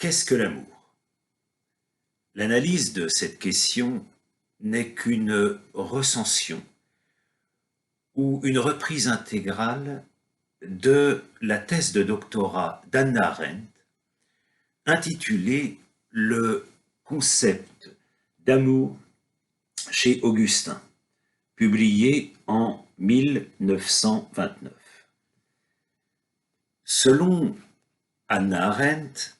Qu'est-ce que l'amour? L'analyse de cette question n'est qu'une recension ou une reprise intégrale de la thèse de doctorat d'Hannah Arendt intitulée Le concept d'amour chez Augustin, publiée en 1929. Selon Hannah Arendt,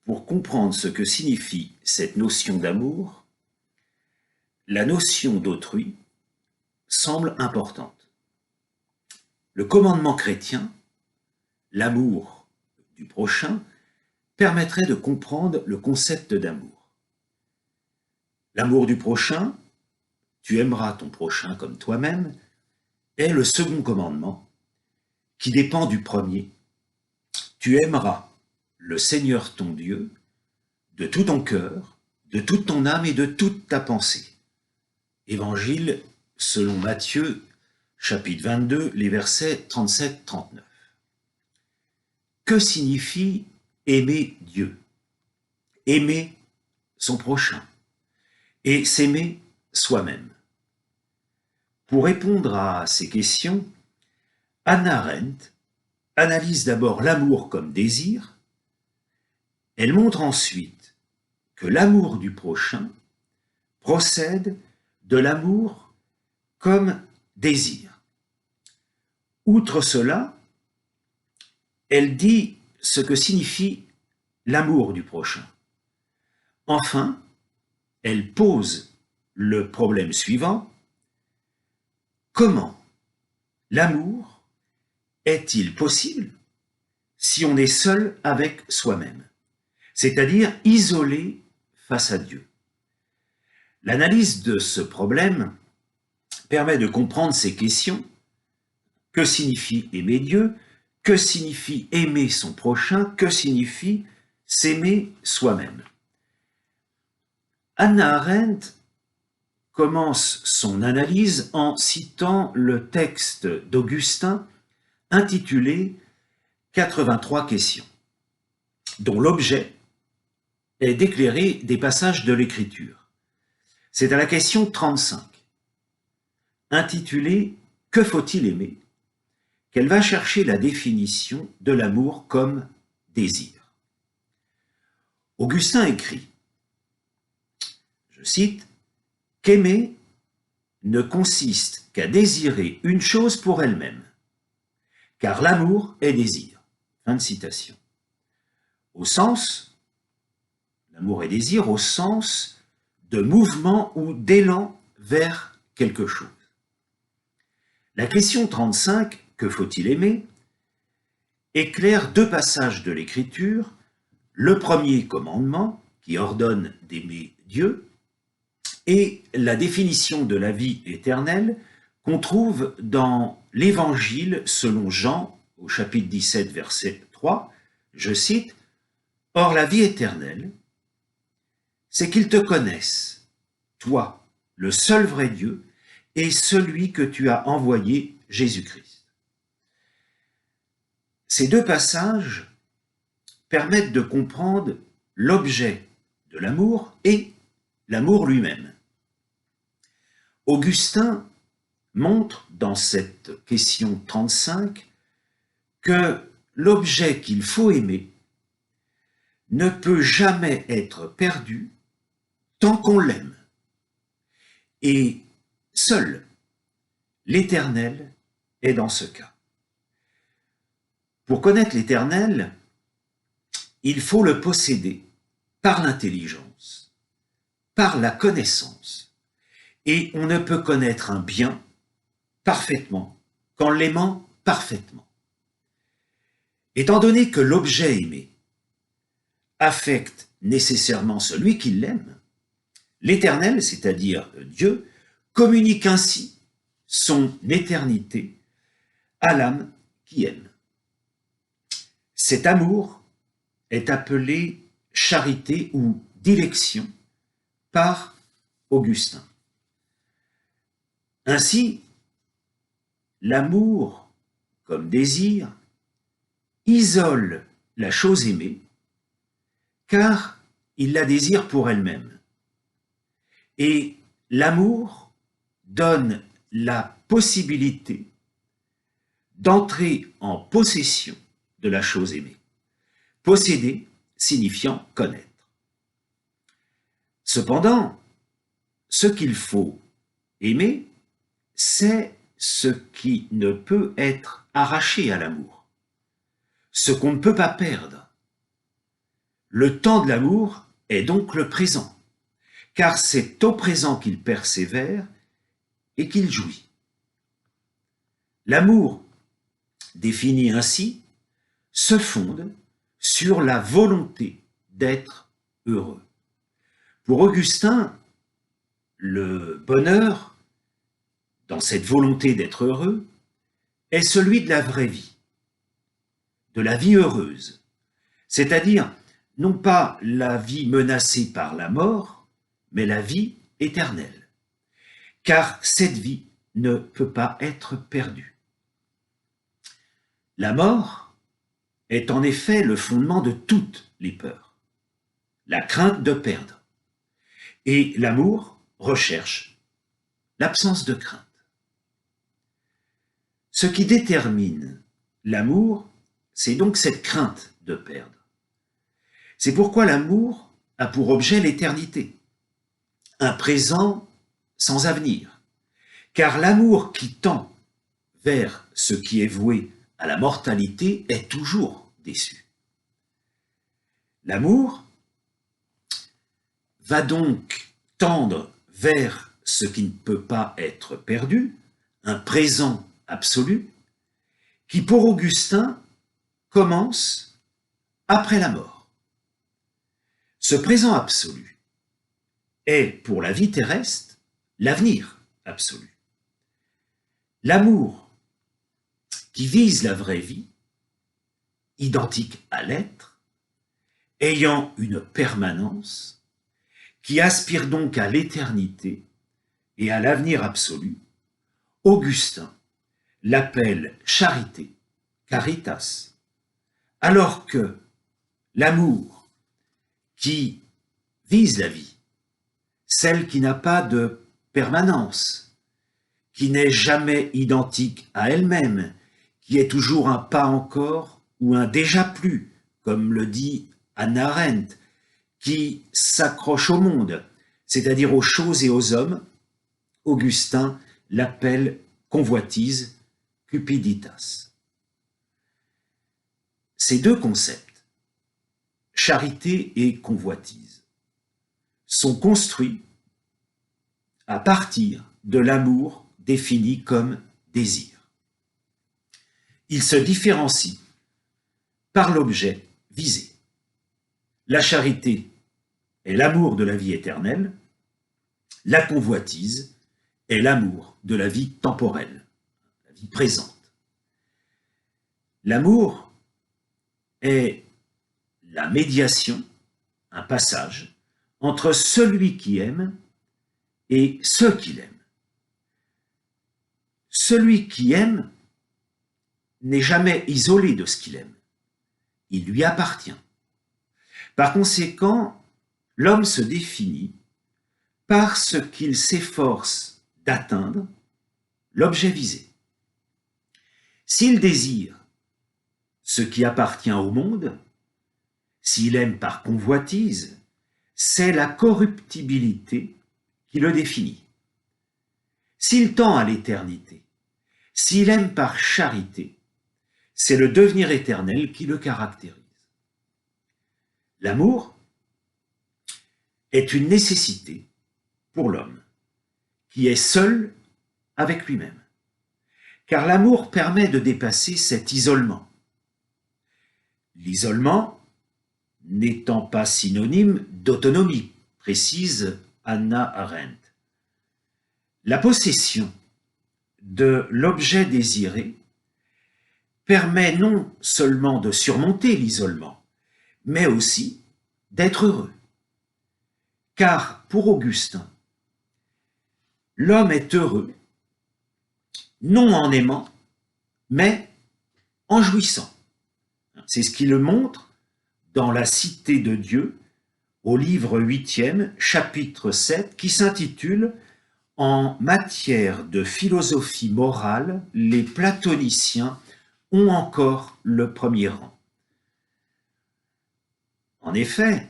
pour comprendre ce que signifie cette notion d'amour, la notion d'autrui semble importante. Le commandement chrétien, l'amour du prochain, permettrait de comprendre le concept d'amour. L'amour du prochain, tu aimeras ton prochain comme toi-même, est le second commandement qui dépend du premier. Tu aimeras le Seigneur ton Dieu de tout ton cœur, de toute ton âme et de toute ta pensée. Évangile selon Matthieu, chapitre 22, les versets 37-39. Que signifie aimer Dieu? Aimer son prochain et s'aimer soi-même. Pour répondre à ces questions, Hannah Arendt analyse d'abord l'amour comme désir. Elle montre ensuite que l'amour du prochain procède de l'amour comme désir. Outre cela, elle dit ce que signifie l'amour du prochain. Enfin, elle pose le problème suivant: comment l'amour est-il possible si on est seul avec soi-même, c'est-à-dire isolé face à Dieu? L'analyse de ce problème permet de comprendre ces questions. Que signifie aimer Dieu? Que signifie aimer son prochain? Que signifie s'aimer soi-même? Hannah Arendt commence son analyse en citant le texte d'Augustin intitulé « 83 questions », dont l'objet est d'éclairer des passages de l'Écriture. C'est à la question 35, intitulée « Que faut-il aimer ?», qu'elle va chercher la définition de l'amour comme désir. Augustin écrit, je cite, « Qu'aimer ne consiste qu'à désirer une chose pour elle-même, car l'amour est désir. » Fin de citation. L'amour est désir au sens de mouvement ou d'élan vers quelque chose. La question 35, que faut-il aimer, éclaire deux passages de l'Écriture, le premier commandement qui ordonne d'aimer Dieu et la définition de la vie éternelle qu'on trouve dans l'Évangile selon Jean au chapitre 17 verset 3, je cite, « Or la vie éternelle, c'est qu'ils te connaissent, toi, le seul vrai Dieu, et celui que tu as envoyé, Jésus-Christ. » Ces deux passages permettent de comprendre l'objet de l'amour et l'amour lui-même. Augustin montre dans cette question 35 que l'objet qu'il faut aimer ne peut jamais être perdu tant qu'on l'aime. Et seul l'Éternel est dans ce cas. Pour connaître l'Éternel, il faut le posséder par l'intelligence, par la connaissance. Et on ne peut connaître un bien parfaitement qu'en l'aimant parfaitement. Étant donné que l'objet aimé affecte nécessairement celui qui l'aime, l'Éternel, c'est-à-dire Dieu, communique ainsi son éternité à l'âme qui aime. Cet amour est appelé charité ou dilection par Augustin. Ainsi, l'amour comme désir isole la chose aimée car il la désire pour elle-même. Et l'amour donne la possibilité d'entrer en possession de la chose aimée. Posséder signifiant connaître. Cependant, ce qu'il faut aimer, c'est ce qui ne peut être arraché à l'amour, ce qu'on ne peut pas perdre. Le temps de l'amour est donc le présent, car c'est au présent qu'il persévère et qu'il jouit. L'amour, défini ainsi, se fonde sur la volonté d'être heureux. Pour Augustin, le bonheur, dans cette volonté d'être heureux, est celui de la vraie vie, de la vie heureuse, c'est-à-dire non pas la vie menacée par la mort, mais la vie éternelle, car cette vie ne peut pas être perdue. La mort est en effet le fondement de toutes les peurs, la crainte de perdre, et l'amour recherche l'absence de crainte. Ce qui détermine l'amour, c'est donc cette crainte de perdre. C'est pourquoi l'amour a pour objet l'éternité, un présent sans avenir, car l'amour qui tend vers ce qui est voué à la mortalité est toujours déçu. L'amour va donc tendre vers ce qui ne peut pas être perdu, un présent absolu, qui pour Augustin commence après la mort. Ce présent absolu est pour la vie terrestre l'avenir absolu. L'amour qui vise la vraie vie, identique à l'être, ayant une permanence, qui aspire donc à l'éternité et à l'avenir absolu, Augustin l'appelle charité, caritas, alors que l'amour qui vise la vie, celle qui n'a pas de permanence, qui n'est jamais identique à elle-même, qui est toujours un pas encore ou un déjà plus, comme le dit Hannah Arendt, qui s'accroche au monde, c'est-à-dire aux choses et aux hommes, Augustin l'appelle convoitise, cupiditas. Ces deux concepts, charité et convoitise, sont construits à partir de l'amour défini comme désir. Ils se différencient par l'objet visé. La charité est l'amour de la vie éternelle, la convoitise est l'amour de la vie temporelle, la vie présente. L'amour est la médiation, un passage, entre celui qui aime et ceux qu'il aime. Celui qui aime n'est jamais isolé de ce qu'il aime. Il lui appartient. Par conséquent, l'homme se définit par ce qu'il s'efforce d'atteindre, l'objet visé. S'il désire ce qui appartient au monde, s'il aime par convoitise, c'est la corruptibilité qui le définit. S'il tend à l'éternité, s'il aime par charité, c'est le devenir éternel qui le caractérise. L'amour est une nécessité pour l'homme, qui est seul avec lui-même. Car l'amour permet de dépasser cet isolement. L'isolement n'étant pas synonyme d'autonomie, précise Hannah Arendt. La possession de l'objet désiré permet non seulement de surmonter l'isolement, mais aussi d'être heureux. Car pour Augustin, l'homme est heureux, non en aimant, mais en jouissant. C'est ce qui le montre dans la cité de Dieu, au livre 8e, chapitre 7, qui s'intitule « En matière de philosophie morale, les platoniciens ont encore le premier rang ». En effet,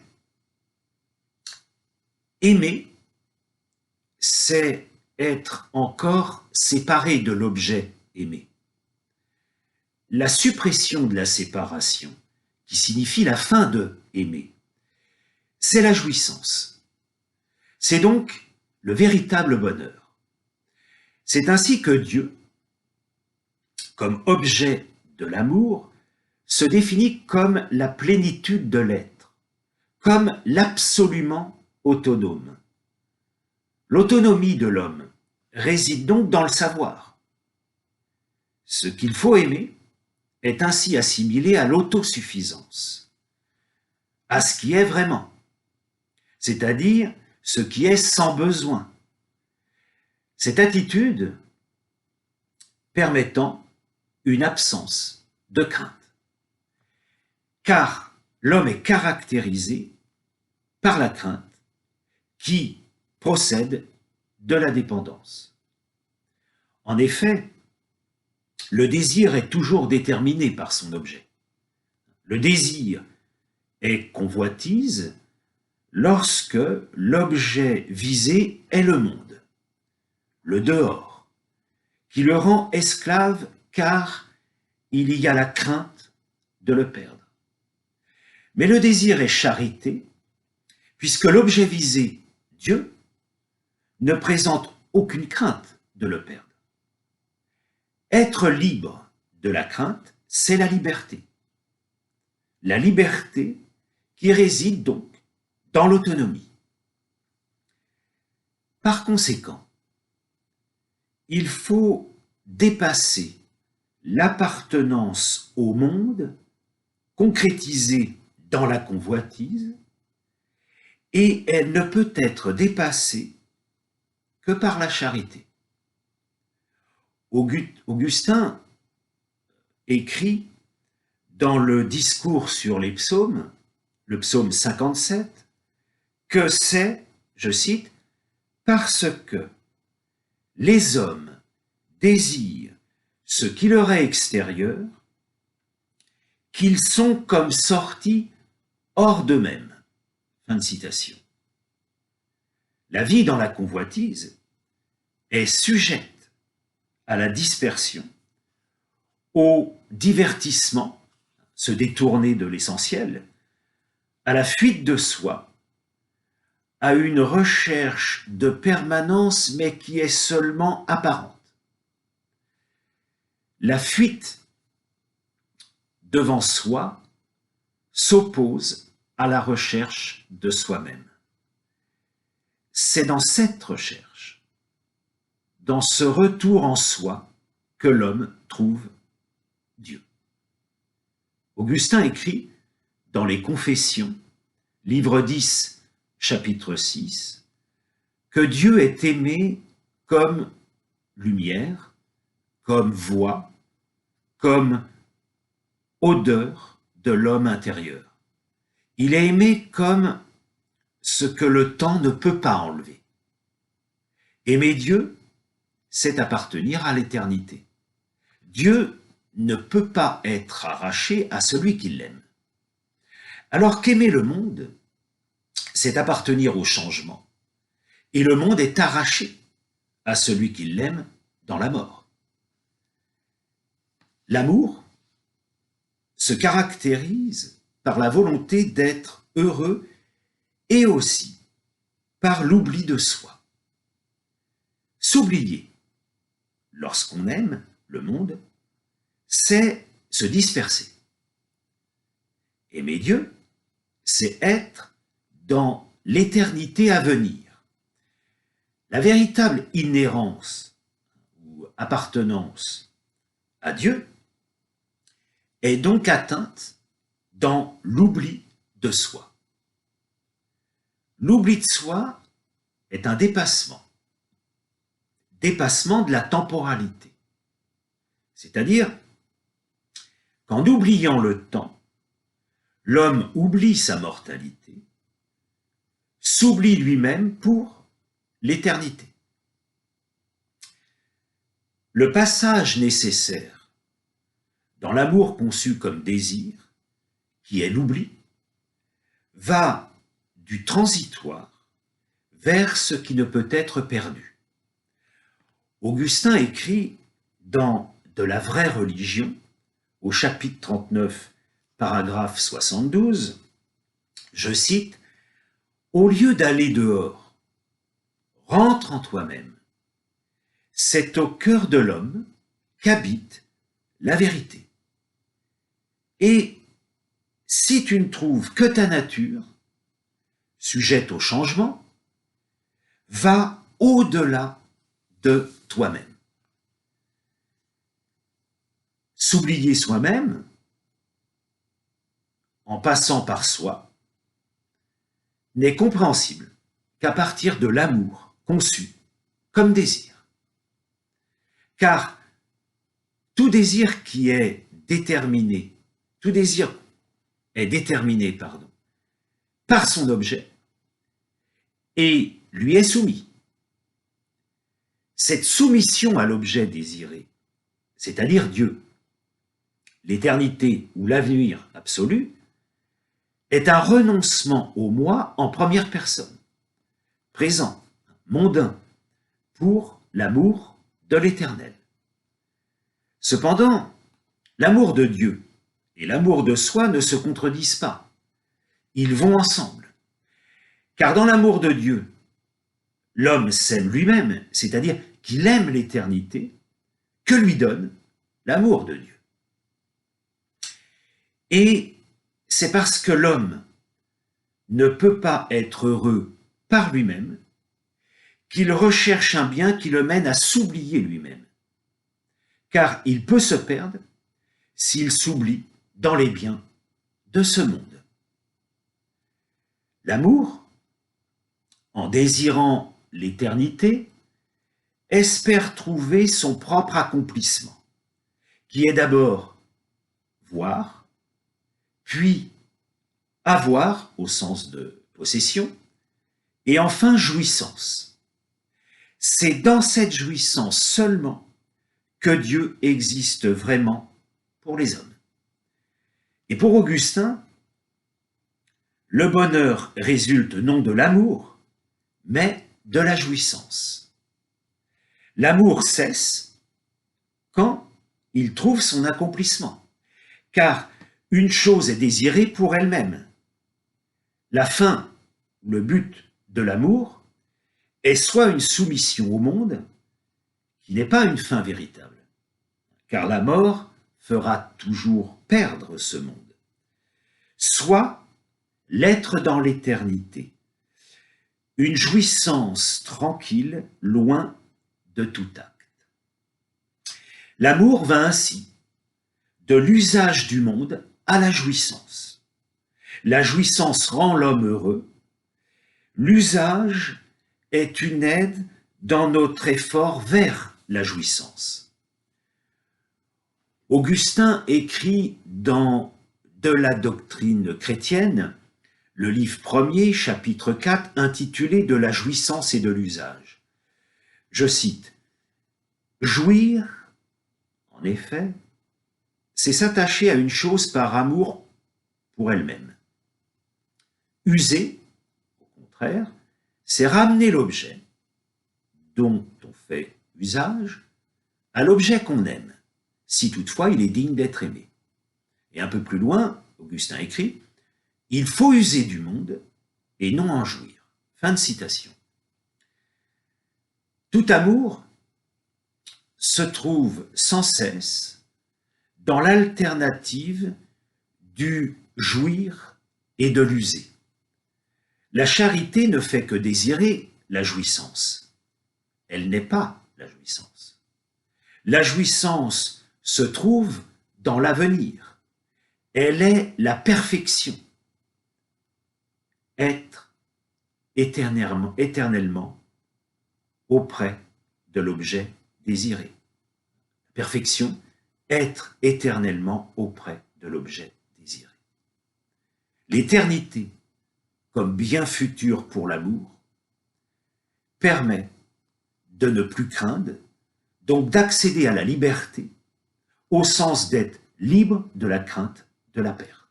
aimer, c'est être encore séparé de l'objet aimé. La suppression de la séparation, qui signifie la fin de aimer, c'est la jouissance. C'est donc le véritable bonheur. C'est ainsi que Dieu, comme objet de l'amour, se définit comme la plénitude de l'être, comme l'absolument autonome. L'autonomie de l'homme réside donc dans le savoir. Ce qu'il faut aimer est ainsi assimilé à l'autosuffisance, à ce qui est vraiment, c'est-à-dire ce qui est sans besoin. Cette attitude permettant une absence de crainte, car l'homme est caractérisé par la crainte qui procède de la dépendance. En effet, le désir est toujours déterminé par son objet. Le désir est convoitise lorsque l'objet visé est le monde, le dehors, qui le rend esclave car il y a la crainte de le perdre. Mais le désir est charité, puisque l'objet visé, Dieu, ne présente aucune crainte de le perdre. Être libre de la crainte, c'est la liberté. La liberté qui réside donc dans l'autonomie. Par conséquent, il faut dépasser l'appartenance au monde concrétisée dans la convoitise, et elle ne peut être dépassée que par la charité. Augustin écrit dans le discours sur les psaumes, le psaume 57, que c'est, je cite, « parce que les hommes désirent ce qui leur est extérieur, qu'ils sont comme sortis hors d'eux-mêmes. » Fin de citation. La vie dans la convoitise est sujette à la dispersion, au divertissement, se détourner de l'essentiel, à la fuite de soi, à une recherche de permanence mais qui est seulement apparente. La fuite devant soi s'oppose à la recherche de soi-même. C'est dans cette recherche, dans ce retour en soi, que l'homme trouve Dieu. Augustin écrit dans les Confessions, livre 10, chapitre 6, que Dieu est aimé comme lumière, comme voix, comme odeur de l'homme intérieur. Il est aimé comme ce que le temps ne peut pas enlever. Aimer Dieu, c'est appartenir à l'éternité. Dieu ne peut pas être arraché à celui qui l'aime. Alors qu'aimer le monde, c'est appartenir au changement. Et le monde est arraché à celui qui l'aime dans la mort. L'amour se caractérise par la volonté d'être heureux et aussi par l'oubli de soi. S'oublier lorsqu'on aime le monde, c'est se disperser. Aimer Dieu, c'est être dans l'éternité à venir. La véritable inhérence ou appartenance à Dieu est donc atteinte dans l'oubli de soi. L'oubli de soi est un dépassement de la temporalité. C'est-à-dire qu'en oubliant le temps, l'homme oublie sa mortalité, s'oublie lui-même pour l'éternité. Le passage nécessaire dans l'amour conçu comme désir, qui est l'oubli, va du transitoire vers ce qui ne peut être perdu. Augustin écrit dans De la vraie religion, au chapitre 39, paragraphe 72, je cite, « Au lieu d'aller dehors, rentre en toi-même. C'est au cœur de l'homme qu'habite la vérité. Et si tu ne trouves que ta nature, sujette au changement, va au-delà de toi-même. » S'oublier soi-même, en passant par soi, n'est compréhensible qu'à partir de l'amour conçu comme désir. Car tout désir qui est déterminé, tout désir est déterminé, par son objet et lui est soumis. Cette soumission à l'objet désiré, c'est-à-dire Dieu, l'éternité ou l'avenir absolu, est un renoncement au moi en première personne, présent, mondain, pour l'amour de l'éternel. Cependant, l'amour de Dieu et l'amour de soi ne se contredisent pas. Ils vont ensemble. Car dans l'amour de Dieu, l'homme s'aime lui-même, c'est-à-dire qu'il aime l'éternité, que lui donne l'amour de Dieu. Et c'est parce que l'homme ne peut pas être heureux par lui-même qu'il recherche un bien qui le mène à s'oublier lui-même. Car il peut se perdre s'il s'oublie dans les biens de ce monde. L'amour, en désirant l'éternité, espère trouver son propre accomplissement, qui est d'abord voir, puis avoir au sens de possession, et enfin jouissance. C'est dans cette jouissance seulement que Dieu existe vraiment pour les hommes. Et pour Augustin, le bonheur résulte non de l'amour, mais de la jouissance. L'amour cesse quand il trouve son accomplissement, car une chose est désirée pour elle-même. La fin, le but de l'amour, est soit une soumission au monde, qui n'est pas une fin véritable, car la mort fera toujours perdre ce monde, soit l'être dans l'éternité, une jouissance tranquille, loin de tout acte. L'amour va ainsi de l'usage du monde à la jouissance. La jouissance rend l'homme heureux. L'usage est une aide dans notre effort vers la jouissance. Augustin écrit dans De la doctrine chrétienne, le livre 1er, chapitre 4, intitulé « De la jouissance et de l'usage ». Je cite, « Jouir, en effet, c'est s'attacher à une chose par amour pour elle-même. User, au contraire, c'est ramener l'objet dont on fait usage à l'objet qu'on aime, si toutefois il est digne d'être aimé. » Et un peu plus loin, Augustin écrit, « Il faut user du monde et non en jouir. » Fin de citation. Tout amour se trouve sans cesse dans l'alternative du jouir et de l'user. La charité ne fait que désirer la jouissance. Elle n'est pas la jouissance. La jouissance se trouve dans l'avenir. Elle est la perfection. Être éternellement auprès de l'objet désiré. Perfection, être éternellement auprès de l'objet désiré. l'éternité comme bien futur pour l'amour, permet de ne plus craindre, donc d'accéder à la liberté, au sens d'être libre de la crainte de la perte.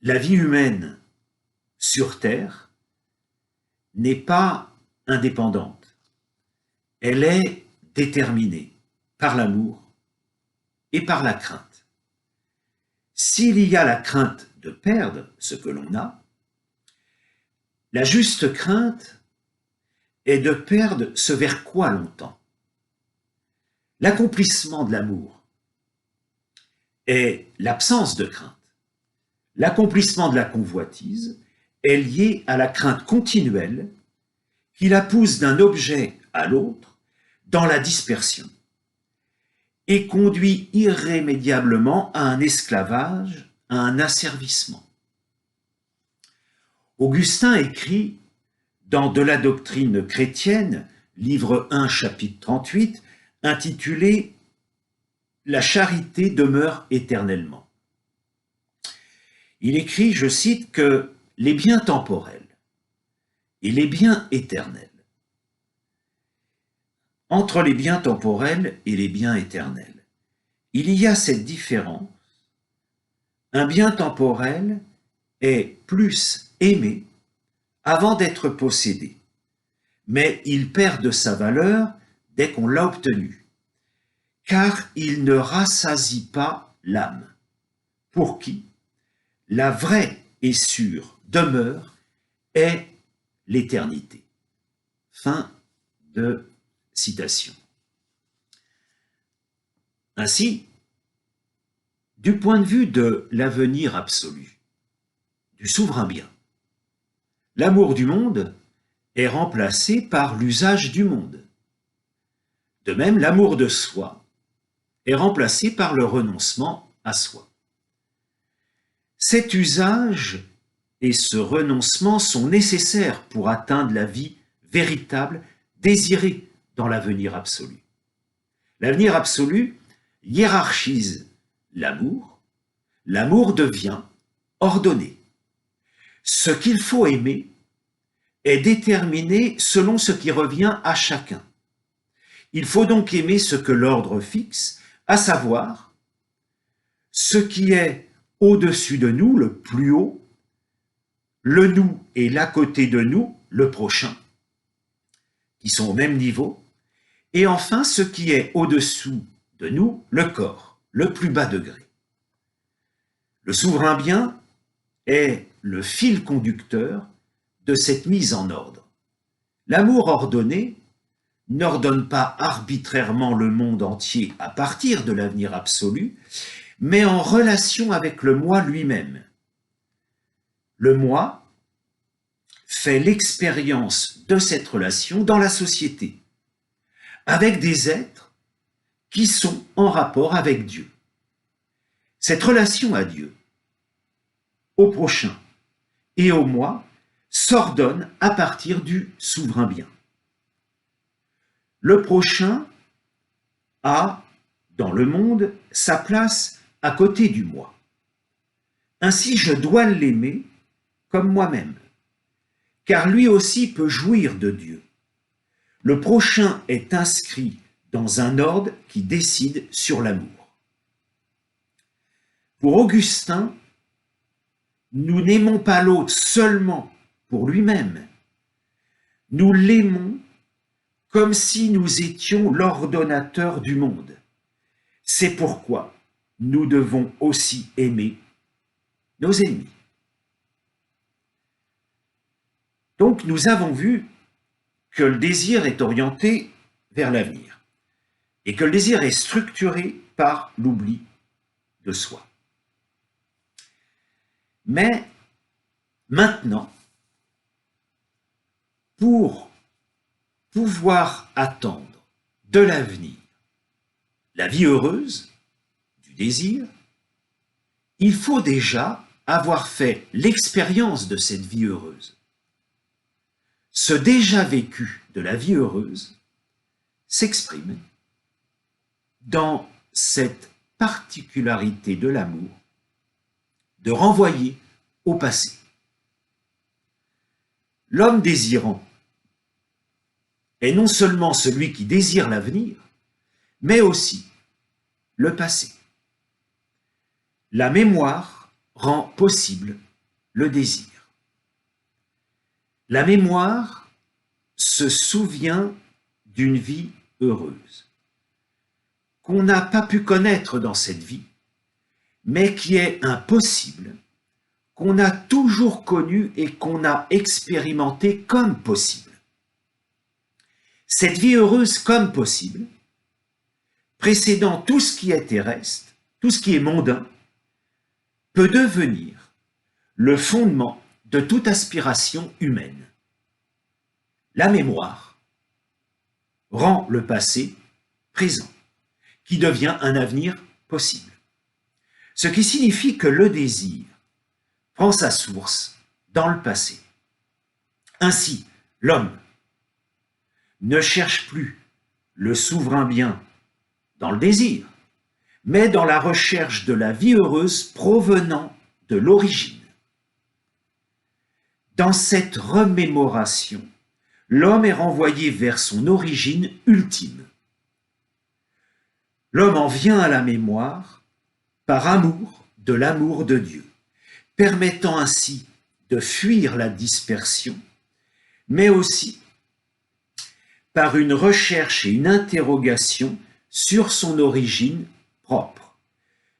La vie humaine sur Terre n'est pas indépendante. Elle est déterminée par l'amour et par la crainte. S'il y a la crainte de perdre ce que l'on a, la juste crainte est de perdre ce vers quoi l'on tend. L'accomplissement de l'amour est l'absence de crainte. L'accomplissement de la convoitise est lié à la crainte continuelle qui la pousse d'un objet à l'autre dans la dispersion et conduit irrémédiablement à un esclavage, à un asservissement. Augustin écrit dans De la doctrine chrétienne, livre 1, chapitre 38, intitulé « La charité demeure éternellement ». Il écrit, je cite, que les biens temporels et les biens éternels, entre les biens temporels et les biens éternels, il y a cette différence. Un bien temporel est plus aimé avant d'être possédé, mais il perd de sa valeur dès qu'on l'a obtenu, car il ne rassasie pas l'âme, pour qui la vraie et sûre demeure est l'éternité. Fin de citation. Ainsi, du point de vue de l'avenir absolu, du souverain bien, l'amour du monde est remplacé par l'usage du monde. De même, l'amour de soi est remplacé par le renoncement à soi. Cet usage et ce renoncement sont nécessaires pour atteindre la vie véritable désirée dans l'avenir absolu. L'avenir absolu hiérarchise l'amour, l'amour devient ordonné. Ce qu'il faut aimer est déterminé selon ce qui revient à chacun. Il faut donc aimer ce que l'ordre fixe, à savoir ce qui est au-dessus de nous, le plus haut, le nous et l'à côté de nous, le prochain, qui sont au même niveau, et enfin ce qui est au-dessous de nous, le corps, le plus bas degré. Le souverain bien est le fil conducteur de cette mise en ordre. L'amour ordonné n'ordonne pas arbitrairement le monde entier à partir de l'avenir absolu, mais en relation avec le moi lui-même. Le moi fait l'expérience de cette relation dans la société, avec des êtres qui sont en rapport avec Dieu. Cette relation à Dieu, au prochain et au moi s'ordonne à partir du souverain bien. Le prochain a, dans le monde, sa place à côté du moi. Ainsi, je dois l'aimer comme moi-même, car lui aussi peut jouir de Dieu. Le prochain est inscrit dans un ordre qui décide sur l'amour. Pour Augustin, nous n'aimons pas l'autre seulement pour lui-même. Nous l'aimons comme si nous étions l'ordonnateur du monde. C'est pourquoi nous devons aussi aimer nos ennemis. Donc nous avons vu que le désir est orienté vers l'avenir et que le désir est structuré par l'oubli de soi. Mais maintenant, pour pouvoir attendre de l'avenir la vie heureuse du désir, il faut déjà avoir fait l'expérience de cette vie heureuse. Ce déjà vécu de la vie heureuse s'exprime dans cette particularité de l'amour de renvoyer au passé. L'homme désirant est non seulement celui qui désire l'avenir, mais aussi le passé. La mémoire rend possible le désir. La mémoire se souvient d'une vie heureuse, qu'on n'a pas pu connaître dans cette vie, mais qui est impossible, qu'on a toujours connue et qu'on a expérimentée comme possible. Cette vie heureuse comme possible, précédant tout ce qui est terrestre, tout ce qui est mondain, peut devenir le fondement de toute aspiration humaine. La mémoire rend le passé présent, qui devient un avenir possible. Ce qui signifie que le désir prend sa source dans le passé. Ainsi, l'homme ne cherche plus le souverain bien dans le désir, mais dans la recherche de la vie heureuse provenant de l'origine. Dans cette remémoration, l'homme est renvoyé vers son origine ultime. L'homme en vient à la mémoire par amour de l'amour de Dieu, permettant ainsi de fuir la dispersion, mais aussi par une recherche et une interrogation sur son origine propre,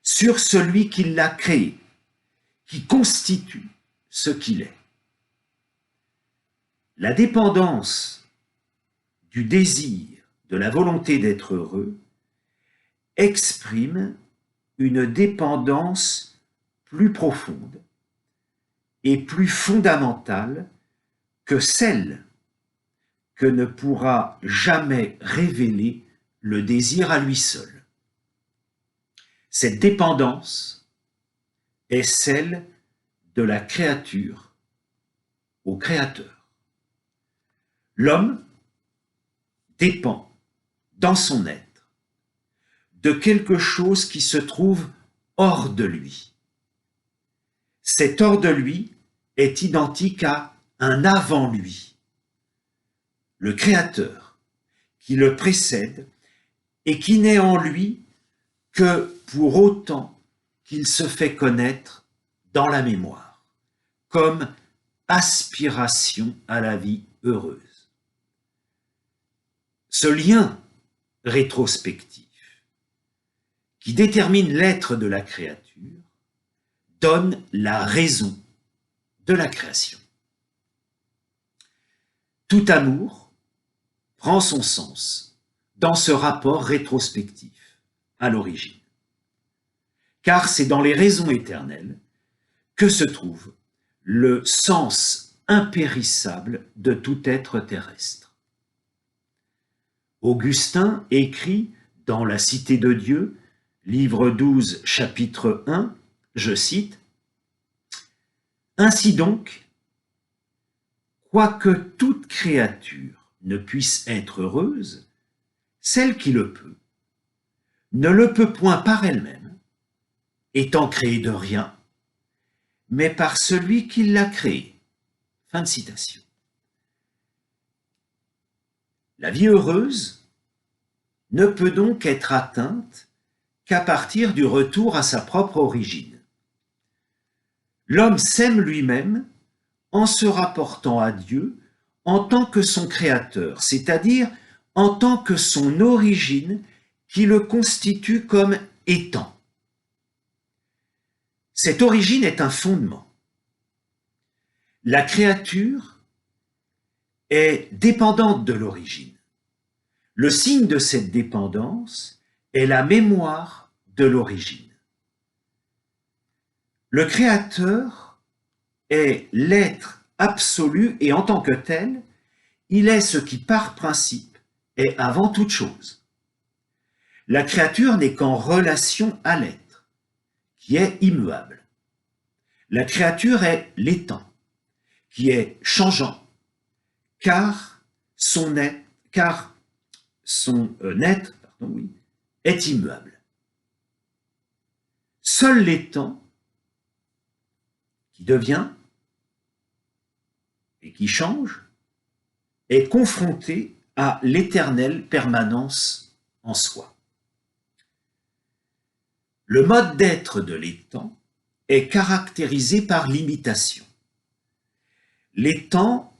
sur celui qui l'a créé, qui constitue ce qu'il est. La dépendance du désir, de la volonté d'être heureux, exprime une dépendance plus profonde et plus fondamentale que celle que ne pourra jamais révéler le désir à lui seul. Cette dépendance est celle de la créature au Créateur. L'homme dépend dans son être de quelque chose qui se trouve hors de lui. Cet hors de lui est identique à un avant lui, le Créateur qui le précède et qui n'est en lui que pour autant qu'il se fait connaître dans la mémoire, comme aspiration à la vie heureuse. Ce lien rétrospectif qui détermine l'être de la créature donne la raison de la création. Tout amour prend son sens dans ce rapport rétrospectif à l'origine. Car c'est dans les raisons éternelles que se trouve le sens impérissable de tout être terrestre. Augustin écrit dans La Cité de Dieu, livre 12, chapitre 1, je cite, « Ainsi donc, quoique toute créature ne puisse être heureuse, celle qui le peut, ne le peut point par elle-même, étant créée de rien, mais par celui qui l'a créée. » Fin de citation. La vie heureuse ne peut donc être atteinte qu'à partir du retour à sa propre origine. L'homme s'aime lui-même en se rapportant à Dieu en tant que son créateur, c'est-à-dire en tant que son origine qui le constitue comme étant. Cette origine est un fondement. La créature est dépendante de l'origine. Le signe de cette dépendance est la mémoire de l'origine. Le Créateur est l'être absolu et en tant que tel, il est ce qui par principe est avant toute chose. La créature n'est qu'en relation à l'être, qui est immuable. La créature est l'étant, qui est changeant, car son être est immuable. Seul l'étant qui devient et qui change, est confronté à l'éternelle permanence en soi. Le mode d'être de l'étang est caractérisé par l'imitation. L'étang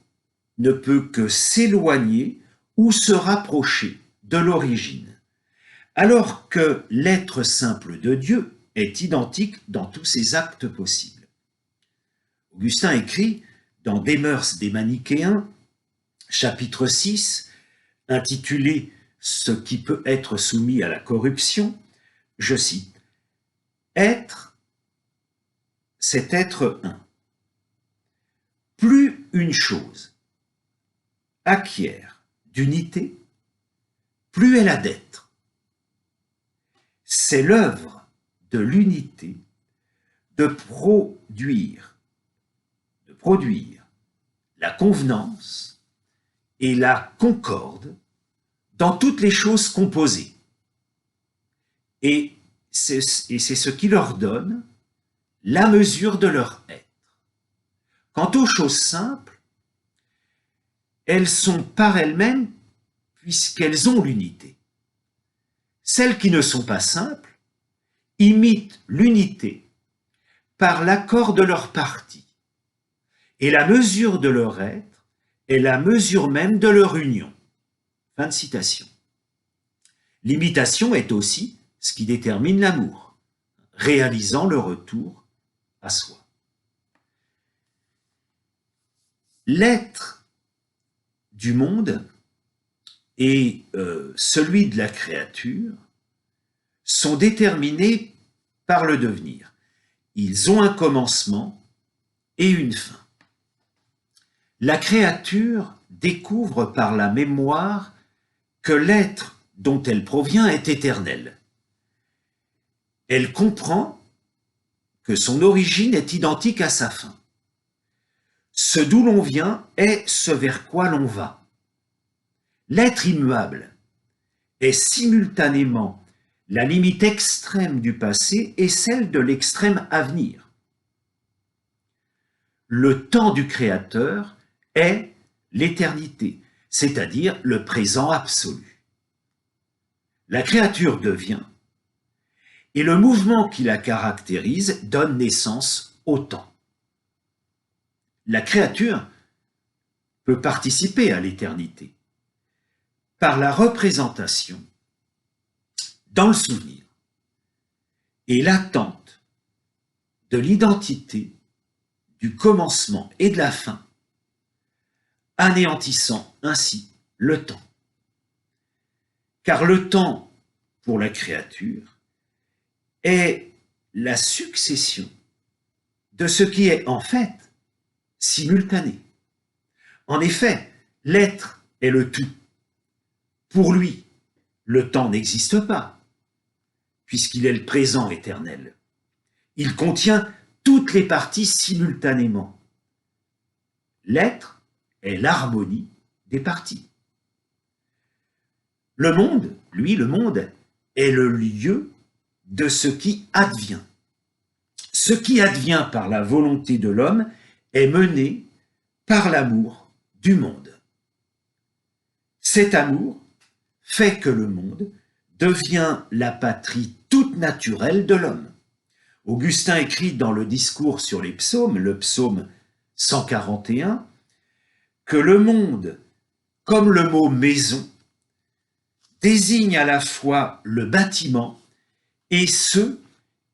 ne peut que s'éloigner ou se rapprocher de l'origine, alors que l'être simple de Dieu est identique dans tous ses actes possibles. Augustin écrit dans Des mœurs des Manichéens, chapitre 6, intitulé « Ce qui peut être soumis à la corruption », je cite, « Être, c'est être un. Plus une chose acquiert d'unité, plus elle a d'être. C'est l'œuvre de l'unité de produire la convenance et la concorde dans toutes les choses composées. Et c'est ce qui leur donne la mesure de leur être. Quant aux choses simples, elles sont par elles-mêmes puisqu'elles ont l'unité. Celles qui ne sont pas simples imitent l'unité par l'accord de leurs parties. Et la mesure de leur être est la mesure même de leur union. Fin de citation. L'imitation est aussi ce qui détermine l'amour, réalisant le retour à soi. L'être du monde et celui de la créature sont déterminés par le devenir. Ils ont un commencement et une fin. La créature découvre par la mémoire que l'être dont elle provient est éternel. Elle comprend que son origine est identique à sa fin. Ce d'où l'on vient est ce vers quoi l'on va. L'être immuable est simultanément la limite extrême du passé et celle de l'extrême avenir. Le temps du Créateur est l'éternité, c'est-à-dire le présent absolu. La créature devient, et le mouvement qui la caractérise donne naissance au temps. La créature peut participer à l'éternité par la représentation dans le souvenir et l'attente de l'identité du commencement et de la fin, anéantissant ainsi le temps. Car le temps, pour la créature, est la succession de ce qui est en fait simultané. En effet, l'être est le tout. Pour lui, le temps n'existe pas, puisqu'il est le présent éternel. Il contient toutes les parties simultanément. L'être est l'harmonie des parties. Le monde, lui, le monde, est le lieu de ce qui advient. Ce qui advient par la volonté de l'homme est mené par l'amour du monde. Cet amour fait que le monde devient la patrie toute naturelle de l'homme. Augustin écrit dans le discours sur les psaumes, le psaume 141, que le monde, comme le mot maison, désigne à la fois le bâtiment et ceux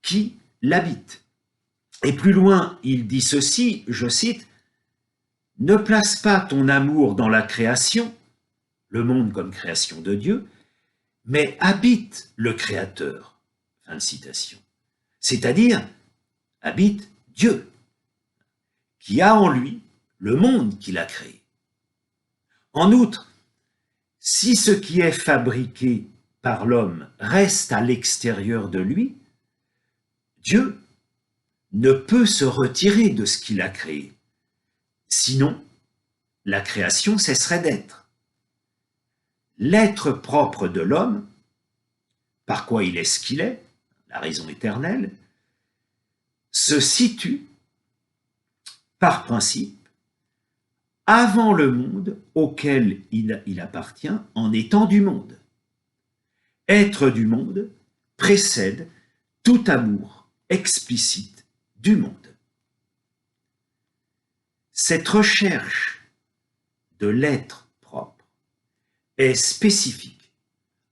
qui l'habitent. Et plus loin, il dit ceci, je cite, « Ne place pas ton amour dans la création, le monde comme création de Dieu, mais habite le Créateur. » Fin de citation. C'est-à-dire, habite Dieu, qui a en lui le monde qu'il a créé. En outre, si ce qui est fabriqué par l'homme reste à l'extérieur de lui, Dieu ne peut se retirer de ce qu'il a créé. Sinon, la création cesserait d'être. L'être propre de l'homme, par quoi il est ce qu'il est, la raison éternelle, se situe par principe, avant le monde auquel il appartient en étant du monde. Être du monde précède tout amour explicite du monde. Cette recherche de l'être propre est spécifique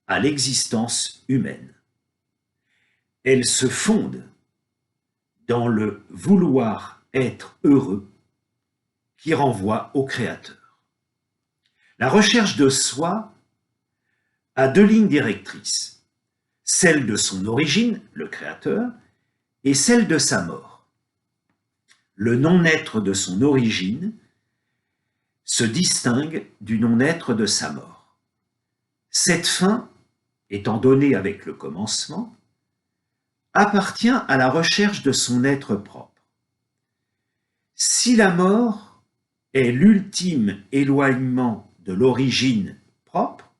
à l'existence humaine. Elle se fonde dans le vouloir être heureux qui renvoie au Créateur. La recherche de soi a deux lignes directrices, celle de son origine, le Créateur, et celle de sa mort. Le non-être de son origine se distingue du non-être de sa mort. Cette fin, étant donnée avec le commencement, appartient à la recherche de son être propre. Si la mort est l'ultime éloignement de l'origine propre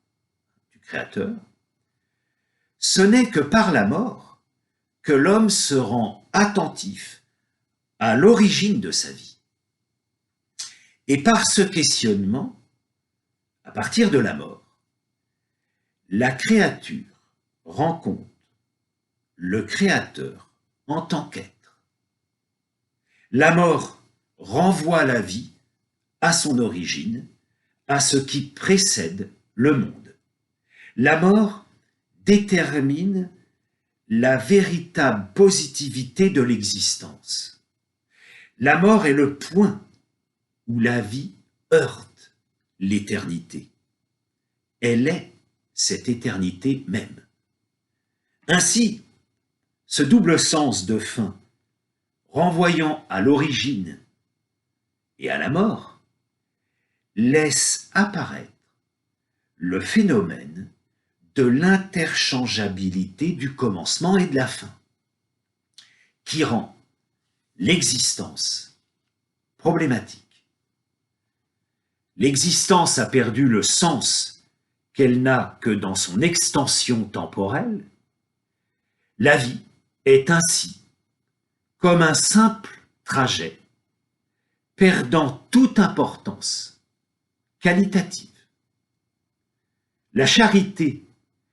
du Créateur, ce n'est que par la mort que l'homme se rend attentif à l'origine de sa vie. Et par ce questionnement, à partir de la mort, la créature rencontre le Créateur en tant qu'être. La mort renvoie la vie à son origine, à ce qui précède le monde. La mort détermine la véritable positivité de l'existence. La mort est le point où la vie heurte l'éternité. Elle est cette éternité même. Ainsi, ce double sens de fin, renvoyant à l'origine et à la mort, laisse apparaître le phénomène de l'interchangeabilité du commencement et de la fin, qui rend l'existence problématique. L'existence a perdu le sens qu'elle n'a que dans son extension temporelle. La vie est ainsi comme un simple trajet, perdant toute importance qualitative. La charité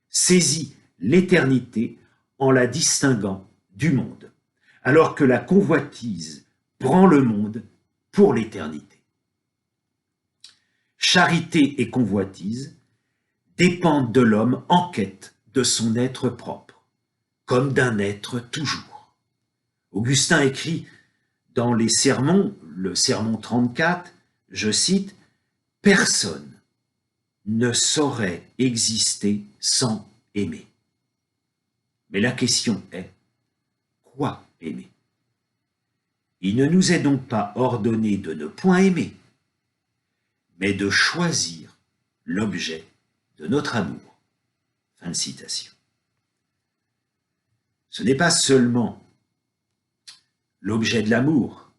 saisit l'éternité en la distinguant du monde, alors que la convoitise prend le monde pour l'éternité. Charité et convoitise dépendent de l'homme en quête de son être propre, comme d'un être toujours. Augustin écrit dans les Sermons, le Sermon 34, je cite, « Personne ne saurait exister sans aimer. » Mais la question est, quoi aimer? Il ne nous est donc pas ordonné de ne point aimer, mais de choisir l'objet de notre amour. Fin de citation. Ce n'est pas seulement l'objet de l'amour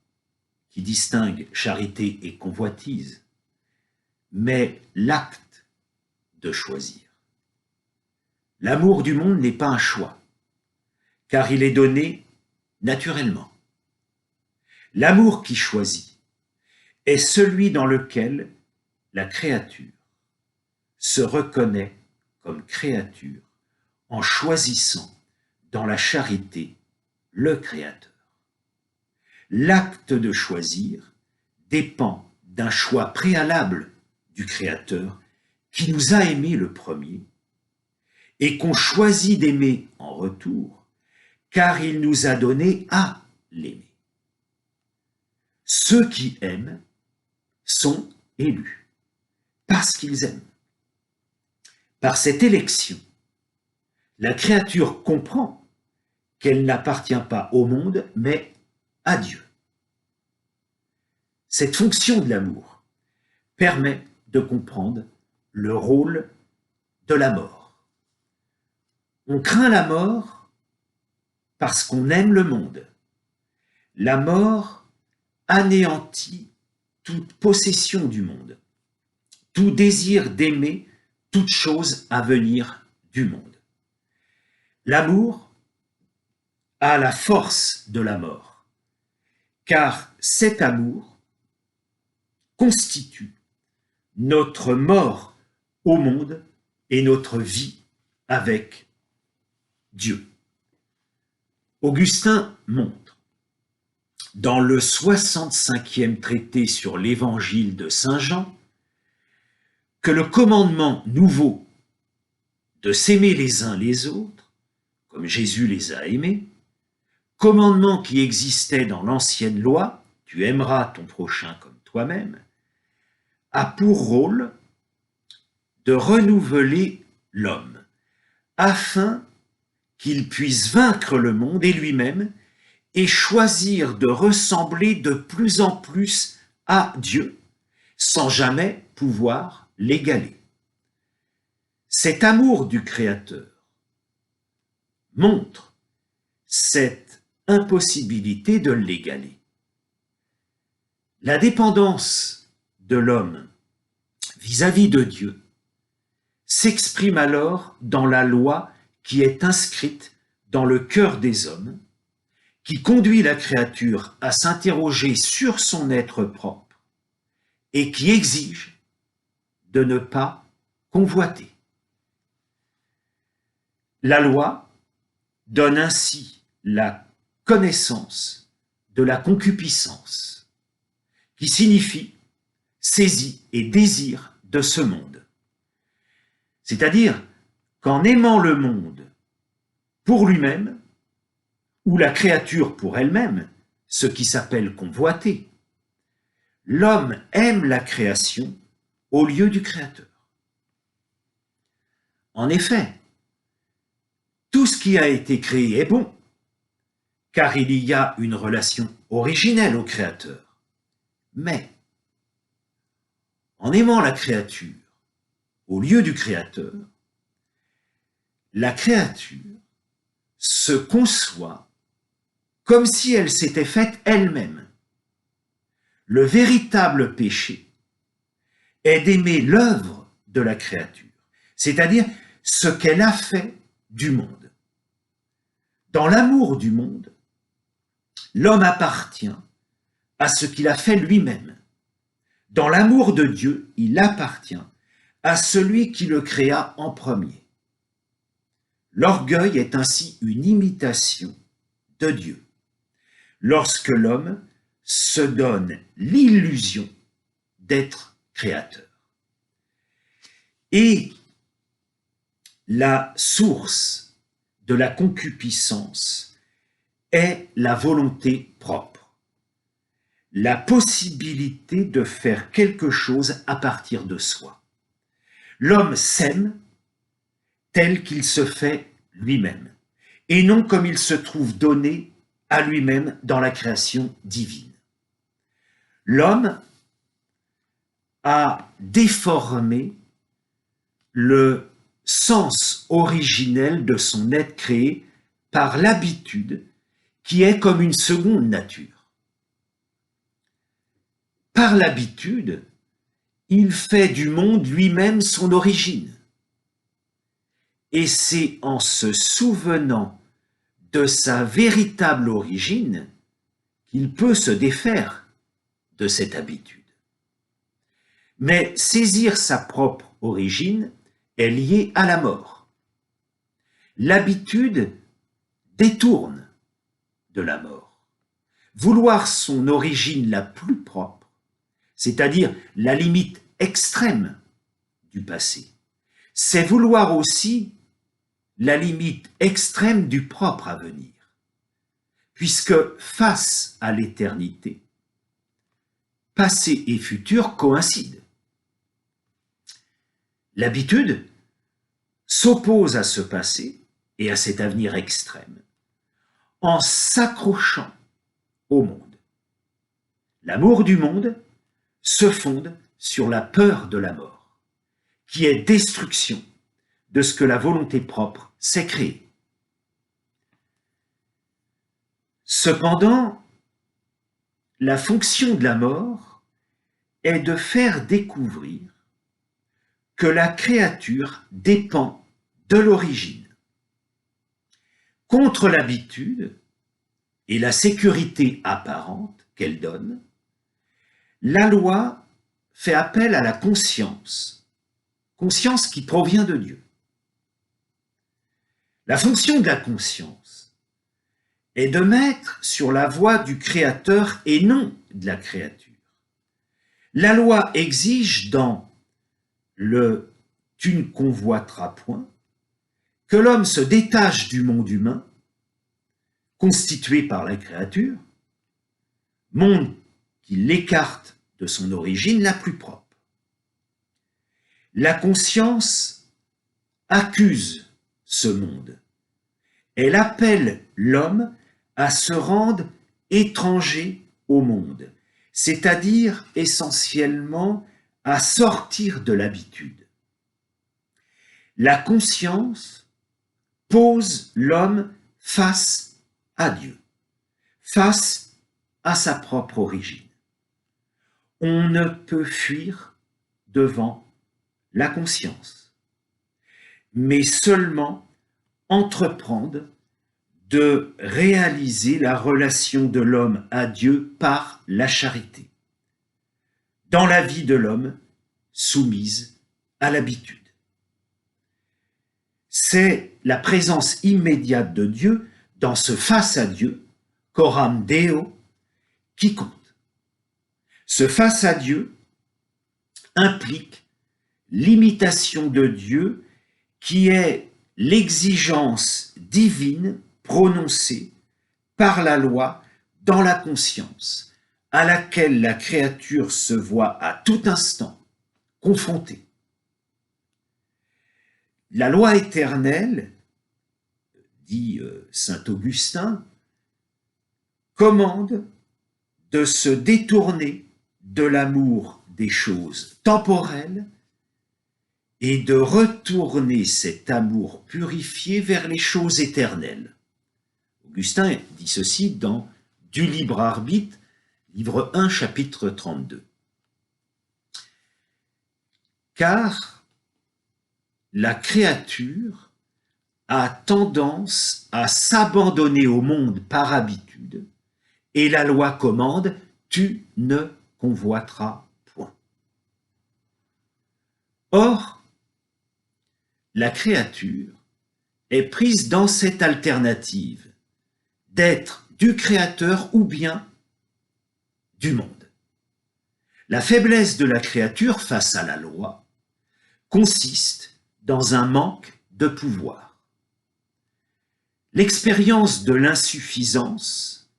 qui distingue charité et convoitise, mais l'acte de choisir. L'amour du monde n'est pas un choix, car il est donné naturellement. L'amour qui choisit est celui dans lequel la créature se reconnaît comme créature en choisissant dans la charité le Créateur. L'acte de choisir dépend d'un choix préalable du Créateur qui nous a aimés le premier et qu'on choisit d'aimer en retour car il nous a donné à l'aimer. Ceux qui aiment sont élus parce qu'ils aiment. Par cette élection, la créature comprend qu'elle n'appartient pas au monde, mais à Dieu. Cette fonction de l'amour permet de comprendre le rôle de la mort. On craint la mort parce qu'on aime le monde. La mort anéantit toute possession du monde, tout désir d'aimer toute chose à venir du monde. L'amour a la force de la mort, car cet amour constitue notre mort au monde et notre vie avec Dieu. Augustin montre, dans le 65e traité sur l'évangile de Saint Jean, que le commandement nouveau de s'aimer les uns les autres, comme Jésus les a aimés, commandement qui existait dans l'ancienne loi, tu aimeras ton prochain comme toi-même, a pour rôle de renouveler l'homme, afin qu'il puisse vaincre le monde et lui-même et choisir de ressembler de plus en plus à Dieu, sans jamais pouvoir l'égaler. Cet amour du Créateur montre cette impossibilité de l'égaler. La dépendance de l'homme vis-à-vis de Dieu s'exprime alors dans la loi qui est inscrite dans le cœur des hommes, qui conduit la créature à s'interroger sur son être propre et qui exige de ne pas convoiter. La loi donne ainsi la connaissance de la concupiscence, qui signifie saisie et désir de ce monde. C'est-à-dire qu'en aimant le monde pour lui-même, ou la créature pour elle-même, ce qui s'appelle convoiter, l'homme aime la création au lieu du Créateur. En effet, tout ce qui a été créé est bon, car il y a une relation originelle au Créateur. Mais, en aimant la créature au lieu du Créateur, la créature se conçoit comme si elle s'était faite elle-même. Le véritable péché est d'aimer l'œuvre de la créature, c'est-à-dire ce qu'elle a fait du monde. Dans l'amour du monde, l'homme appartient à ce qu'il a fait lui-même. Dans l'amour de Dieu, il appartient à celui qui le créa en premier. L'orgueil est ainsi une imitation de Dieu, lorsque l'homme se donne l'illusion d'être créateur. Et la source de la concupiscence est la volonté propre, la possibilité de faire quelque chose à partir de soi. L'homme s'aime tel qu'il se fait lui-même, et non comme il se trouve donné à lui-même dans la création divine. L'homme a déformé le sens originel de son être créé par l'habitude qui est comme une seconde nature. Par l'habitude, il fait du monde lui-même son origine. Et c'est en se souvenant de sa véritable origine qu'il peut se défaire de cette habitude. Mais saisir sa propre origine est lié à la mort. L'habitude détourne de la mort. Vouloir son origine la plus propre, c'est-à-dire la limite extrême du passé, c'est vouloir aussi la limite extrême du propre à venir, puisque face à l'éternité, passé et futur coïncident. L'habitude s'oppose à ce passé et à cet avenir extrême en s'accrochant au monde. L'amour du monde se fonde sur la peur de la mort, qui est destruction de ce que la volonté propre s'est créée. Cependant, la fonction de la mort est de faire découvrir que la créature dépend de l'origine. Contre l'habitude et la sécurité apparente, qu'elle donne, la loi fait appel à la conscience, conscience qui provient de Dieu. La fonction de la conscience est de mettre sur la voie du Créateur et non de la créature. La loi exige dans le « tu ne convoiteras point » que l'homme se détache du monde humain, constitué par la créature, monde qui l'écarte de son origine la plus propre. La conscience accuse ce monde. Elle appelle l'homme à se rendre étranger au monde, c'est-à-dire essentiellement à sortir de l'habitude. La conscience pose l'homme face à Dieu, face à sa propre origine. On ne peut fuir devant la conscience, mais seulement entreprendre de réaliser la relation de l'homme à Dieu par la charité, dans la vie de l'homme soumise à l'habitude. C'est la présence immédiate de Dieu dans ce face à Dieu, coram Deo, qui compte. Ce face à Dieu implique l'imitation de Dieu qui est l'exigence divine prononcée par la loi dans la conscience, à laquelle la créature se voit à tout instant confrontée. La loi éternelle, dit saint Augustin, commande de se détourner de l'amour des choses temporelles et de retourner cet amour purifié vers les choses éternelles. Augustin dit ceci dans Du libre arbitre, livre 1, chapitre 32. Car la créature a tendance à s'abandonner au monde par habitude, et la loi commande « tu ne convoiteras point ». Or, la créature est prise dans cette alternative d'être du Créateur ou bien du monde. La faiblesse de la créature face à la loi consiste dans un manque de pouvoir. L'expérience de l'insuffisance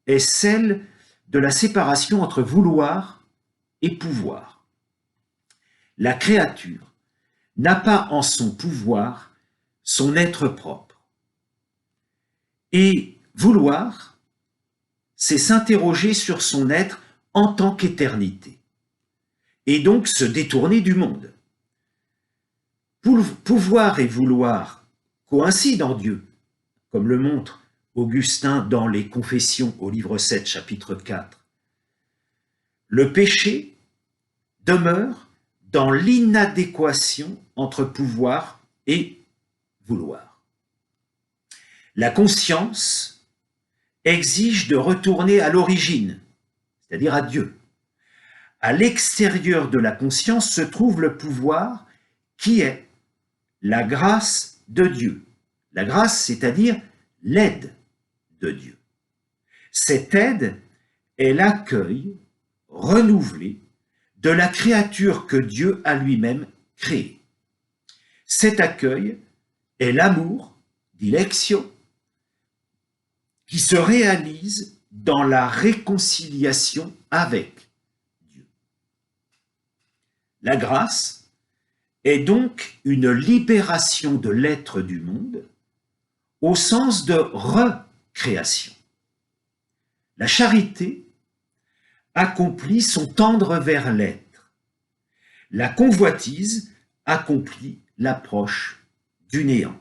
est celle de la séparation entre vouloir et pouvoir. La créature n'a pas en son pouvoir son être propre. Et vouloir, c'est s'interroger sur son être en tant qu'éternité, et donc se détourner du monde. Pouvoir et vouloir coïncident en Dieu, comme le montre Augustin dans les Confessions au livre 7, chapitre 4. Le péché demeure dans l'inadéquation entre pouvoir et vouloir. La conscience exige de retourner à l'origine, c'est-à-dire à Dieu. À l'extérieur de la conscience se trouve le pouvoir qui est la grâce de Dieu. La grâce, c'est-à-dire l'aide de Dieu. Cette aide est l'accueil renouvelé de la créature que Dieu a lui-même créée. Cet accueil est l'amour, dilectio, qui se réalise dans la réconciliation avec Dieu. La grâce est donc une libération de l'être du monde au sens de recréation. La charité accomplit son tendre vers l'être. La convoitise accomplit l'approche du néant.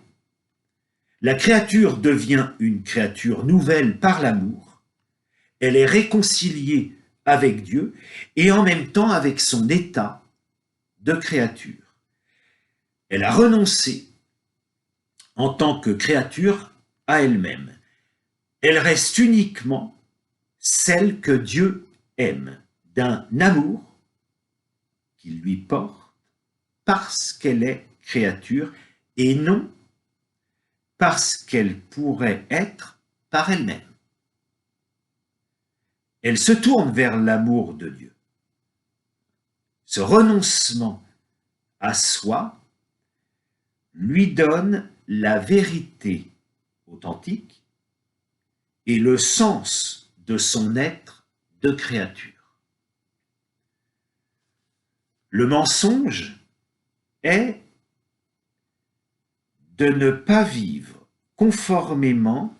La créature devient une créature nouvelle par l'amour. Elle est réconciliée avec Dieu et en même temps avec son état de créature. Elle a renoncé en tant que créature à elle-même. Elle reste uniquement celle que Dieu aime, d'un amour qu'il lui porte parce qu'elle est créature et non parce qu'elle pourrait être par elle-même. Elle se tourne vers l'amour de Dieu. Ce renoncement à soi lui donne la vérité authentique et le sens de son être de créature. Le mensonge est de ne pas vivre conformément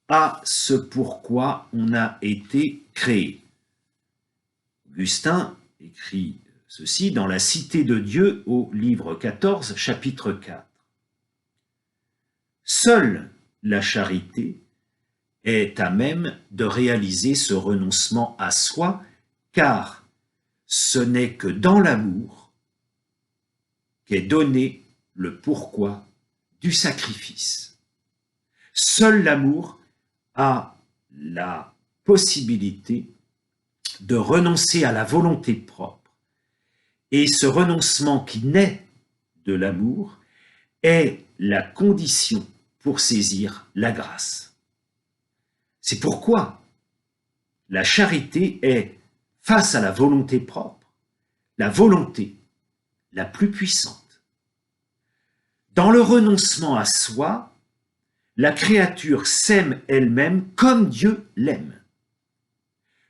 à ce pourquoi on a été créé. Augustin écrit ceci dans La Cité de Dieu au livre 14, chapitre 4. Seule la charité est à même de réaliser ce renoncement à soi, car ce n'est que dans l'amour qu'est donné le pourquoi du sacrifice. Seul l'amour a la possibilité de renoncer à la volonté propre, et ce renoncement qui naît de l'amour est la condition pour saisir la grâce. C'est pourquoi la charité est, face à la volonté propre, la volonté la plus puissante. Dans le renoncement à soi, la créature s'aime elle-même comme Dieu l'aime.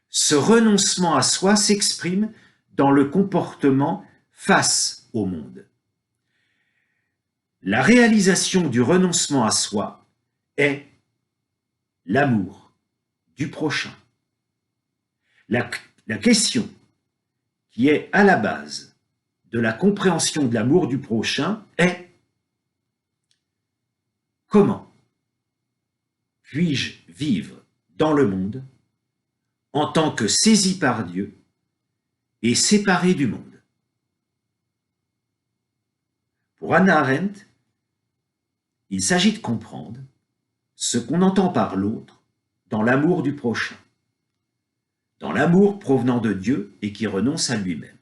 Ce renoncement à soi s'exprime dans le comportement face au monde. La réalisation du renoncement à soi est l'amour du prochain. La question qui est à la base de la compréhension de l'amour du prochain est: comment puis-je vivre dans le monde en tant que saisi par Dieu et séparé du monde? Pour Hannah Arendt, il s'agit de comprendre ce qu'on entend par l'autre dans l'amour du prochain, dans l'amour provenant de Dieu et qui renonce à lui-même.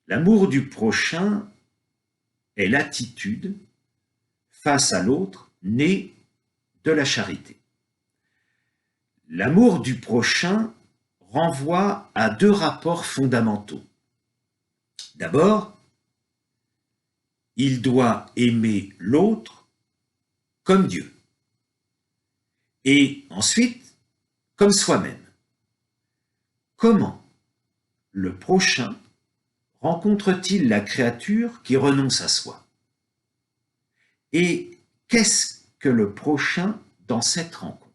L'amour du prochain est l'attitude face à l'autre née de la charité. L'amour du prochain renvoie à deux rapports fondamentaux. D'abord, il doit aimer l'autre comme Dieu, et ensuite comme soi-même. Comment le prochain rencontre-t-il la créature qui renonce à soi? Et qu'est-ce que le prochain dans cette rencontre?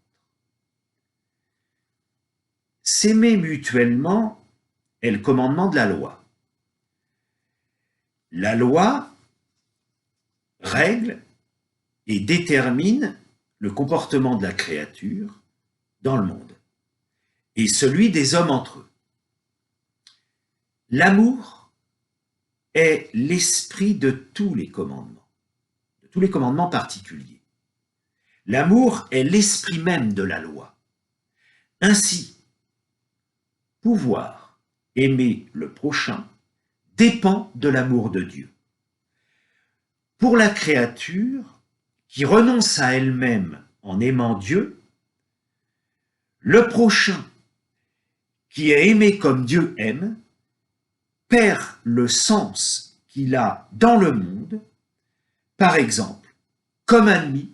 S'aimer mutuellement est le commandement de la loi. La loi règle et détermine le comportement de la créature dans le monde et celui des hommes entre eux. L'amour est l'esprit de tous les commandements particuliers. L'amour est l'esprit même de la loi. Ainsi, pouvoir aimer le prochain dépend de l'amour de Dieu. Pour la créature qui renonce à elle-même en aimant Dieu, le prochain qui est aimé comme Dieu aime perd le sens qu'il a dans le monde, par exemple, comme ami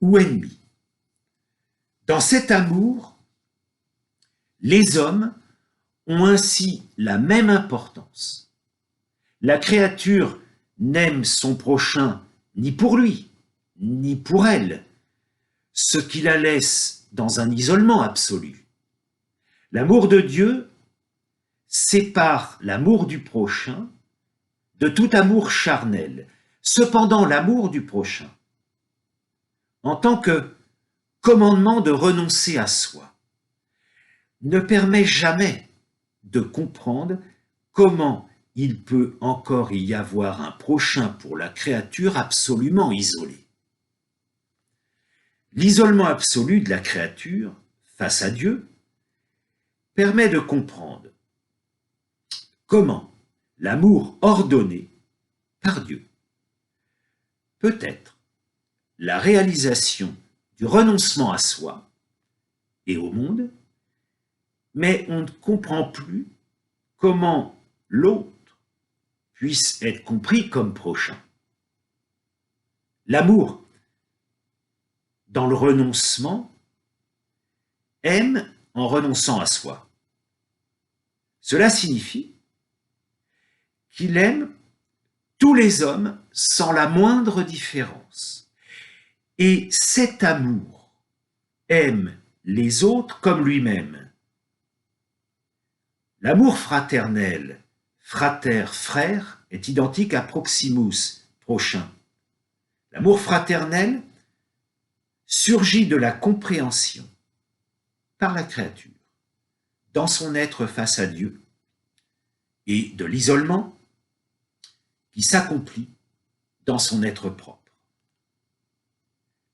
ou ennemi. Dans cet amour, les hommes ont ainsi la même importance. La créature n'aime son prochain ni pour lui, ni pour elle, ce qui la laisse dans un isolement absolu. L'amour de Dieu sépare l'amour du prochain de tout amour charnel. Cependant, l'amour du prochain, en tant que commandement de renoncer à soi, ne permet jamais de comprendre comment il peut encore y avoir un prochain pour la créature absolument isolé. l'isolement absolu de la créature face à Dieu permet de comprendre comment l'amour ordonné par Dieu peut être la réalisation du renoncement à soi et au monde, mais on ne comprend plus comment l'autre puisse être compris comme prochain. L'amour, dans le renoncement, aime en renonçant à soi. Cela signifie qu'il aime tous les hommes sans la moindre différence. Et cet amour aime les autres comme lui-même. L'amour fraternel, frater-frère, est identique à proximus, prochain. L'amour fraternel surgit de la compréhension par la créature, dans son être face à Dieu, et de l'isolement qui s'accomplit dans son être propre.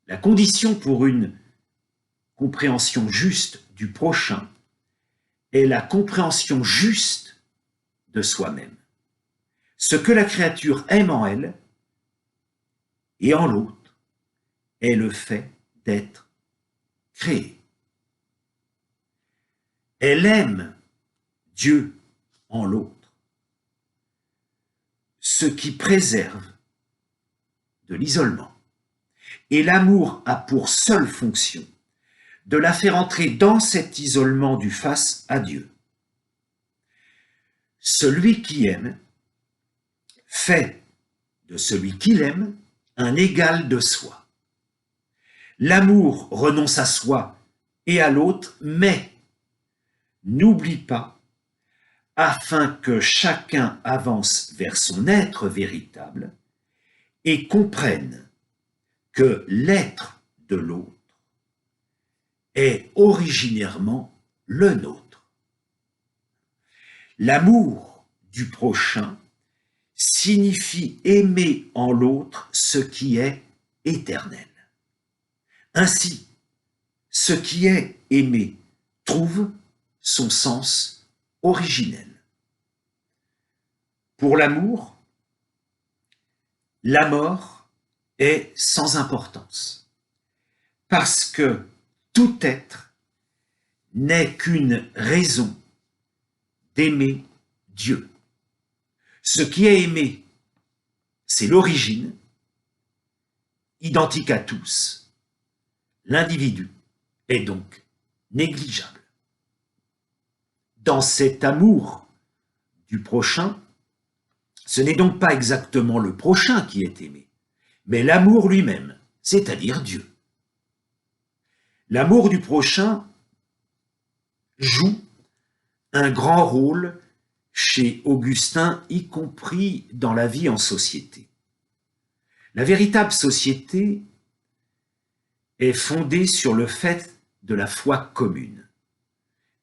La condition pour une compréhension juste du prochain est la compréhension juste de soi-même. Ce que la créature aime en elle et en l'autre est le fait d'être créée. Elle aime Dieu en l'autre, ce qui préserve de l'isolement. Et l'amour a pour seule fonction de la faire entrer dans cet isolement du face à Dieu. Celui qui aime fait de celui qu'il aime un égal de soi. L'amour renonce à soi et à l'autre, mais n'oublie pas, afin que chacun avance vers son être véritable et comprenne que l'être de l'autre est originairement le nôtre. L'amour du prochain signifie aimer en l'autre ce qui est éternel. Ainsi, ce qui est aimé trouve son sens originel. Pour l'amour, la mort est sans importance, parce que tout être n'est qu'une raison d'aimer Dieu. Ce qui est aimé, c'est l'origine, identique à tous. L'individu est donc négligeable. Dans cet amour du prochain, ce n'est donc pas exactement le prochain qui est aimé, mais l'amour lui-même, c'est-à-dire Dieu. L'amour du prochain joue un grand rôle chez Augustin, y compris dans la vie en société. La véritable société est fondée sur le fait de la foi commune.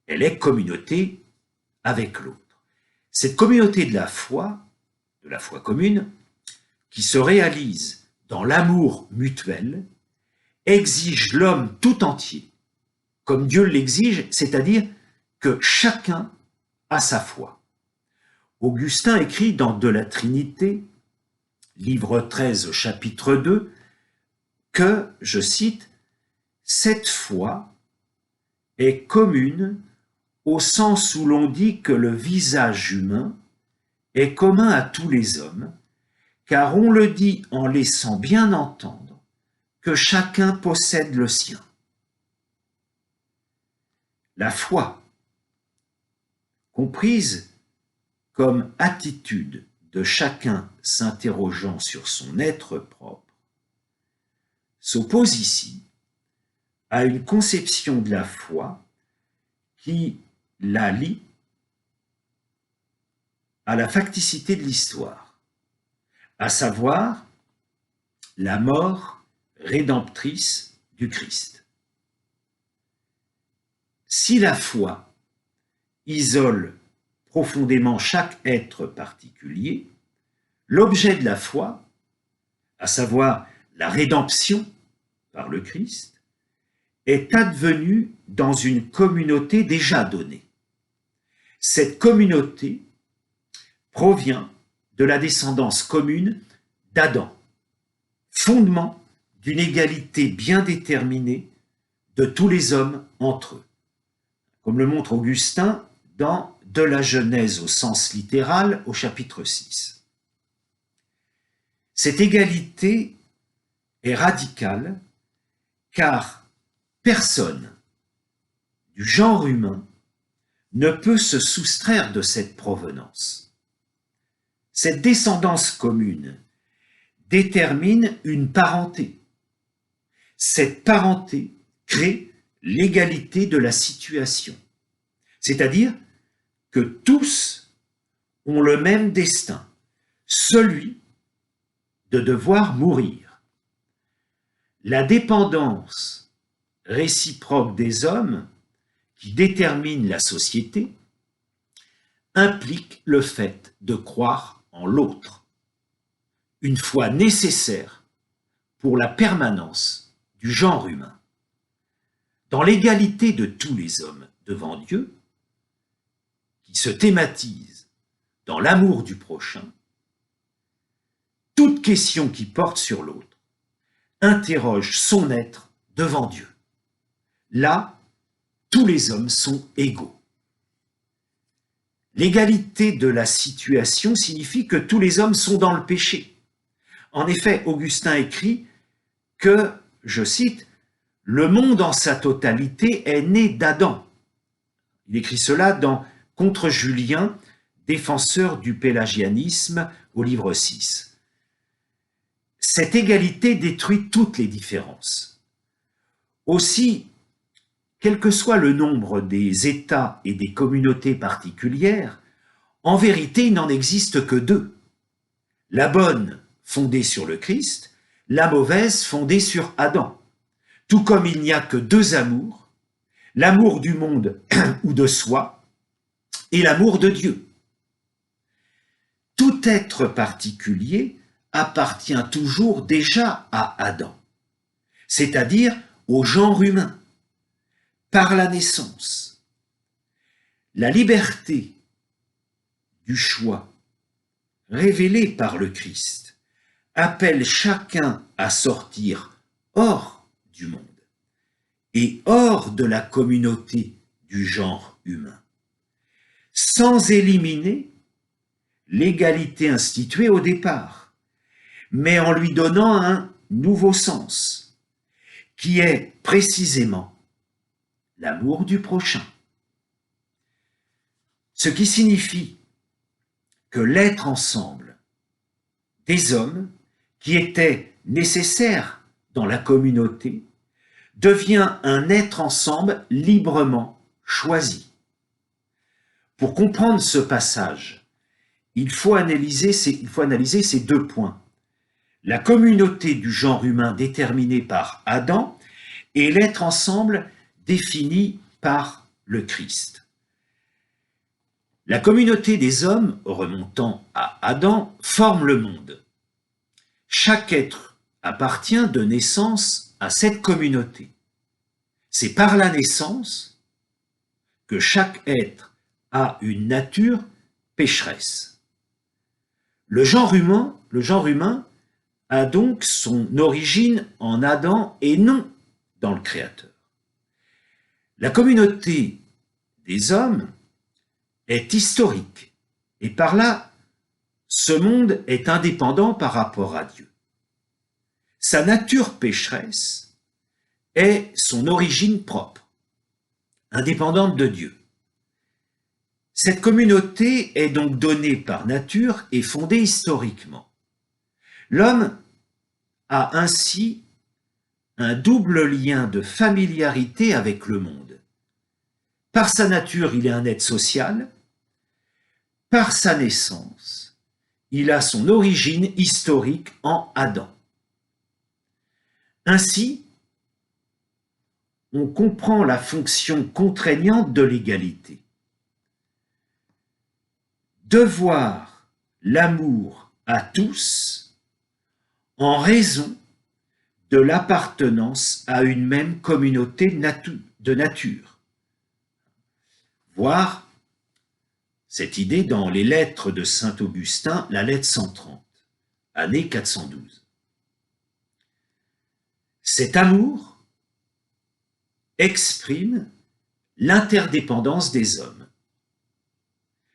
Elle est communauté avec l'autre. Cette communauté de la foi commune, qui se réalise dans l'amour mutuel, exige l'homme tout entier, comme Dieu l'exige, c'est-à-dire que chacun a sa foi. Augustin écrit dans De la Trinité, livre 13, chapitre 2, que, je cite, « Cette foi est commune au sens où l'on dit que le visage humain est commun à tous les hommes, car on le dit en laissant bien entendre que chacun possède le sien. » La foi, comprise comme attitude de chacun s'interrogeant sur son être propre, s'oppose ici à une conception de la foi qui la lie à la facticité de l'histoire, à savoir la mort rédemptrice du Christ. Si la foi isole profondément chaque être particulier, l'objet de la foi, à savoir la rédemption par le Christ, est advenu dans une communauté déjà donnée. Cette communauté provient de la descendance commune d'Adam, fondement d'une égalité bien déterminée de tous les hommes entre eux, comme le montre Augustin dans De la Genèse au sens littéral au chapitre 6. Cette égalité est radicale car personne du genre humain ne peut se soustraire de cette provenance. Cette descendance commune détermine une parenté. Cette parenté crée l'égalité de la situation, c'est-à-dire que tous ont le même destin, celui de devoir mourir. La dépendance réciproque des hommes qui détermine la société implique le fait de croire en l'autre, une foi nécessaire pour la permanence du genre humain. Dans l'égalité de tous les hommes devant Dieu, qui se thématise dans l'amour du prochain, toute question qui porte sur l'autre interroge son être devant Dieu. Là, tous les hommes sont égaux. L'égalité de la situation signifie que tous les hommes sont dans le péché. En effet, Augustin écrit que, je cite, « Le monde en sa totalité est né d'Adam ». Il écrit cela dans Contre Julien, défenseur du pélagianisme, au livre 6. Cette égalité détruit toutes les différences. Aussi, quel que soit le nombre des États et des communautés particulières, en vérité, il n'en existe que deux. La bonne, fondée sur le Christ, la mauvaise, fondée sur Adam. Tout comme il n'y a que deux amours, l'amour du monde ou de soi et l'amour de Dieu. Tout être particulier appartient toujours déjà à Adam, c'est-à-dire au genre humain, par la naissance. La liberté du choix révélée par le Christ appelle chacun à sortir hors du monde et hors de la communauté du genre humain, sans éliminer l'égalité instituée au départ, mais en lui donnant un nouveau sens, qui est précisément l'amour du prochain. Ce qui signifie que l'être ensemble des hommes qui étaient nécessaires dans la communauté devient un être ensemble librement choisi. Pour comprendre ce passage, il faut analyser ces deux points. La communauté du genre humain déterminée par Adam et l'être ensemble défini par le Christ. La communauté des hommes, remontant à Adam, forme le monde. Chaque être appartient de naissance à cette communauté. C'est par la naissance que chaque être a une nature pécheresse. Le genre humain a donc son origine en Adam et non dans le Créateur. La communauté des hommes est historique et par là, ce monde est indépendant par rapport à Dieu. Sa nature pécheresse est son origine propre, indépendante de Dieu. Cette communauté est donc donnée par nature et fondée historiquement. L'homme a ainsi un double lien de familiarité avec le monde. Par sa nature, il est un être social. Par sa naissance, il a son origine historique en Adam. Ainsi, on comprend la fonction contraignante de l'égalité. Devoir l'amour à tous en raison de l'appartenance à une même communauté de nature. Voir cette idée dans les lettres de saint Augustin, la lettre 130, année 412. Cet amour exprime l'interdépendance des hommes.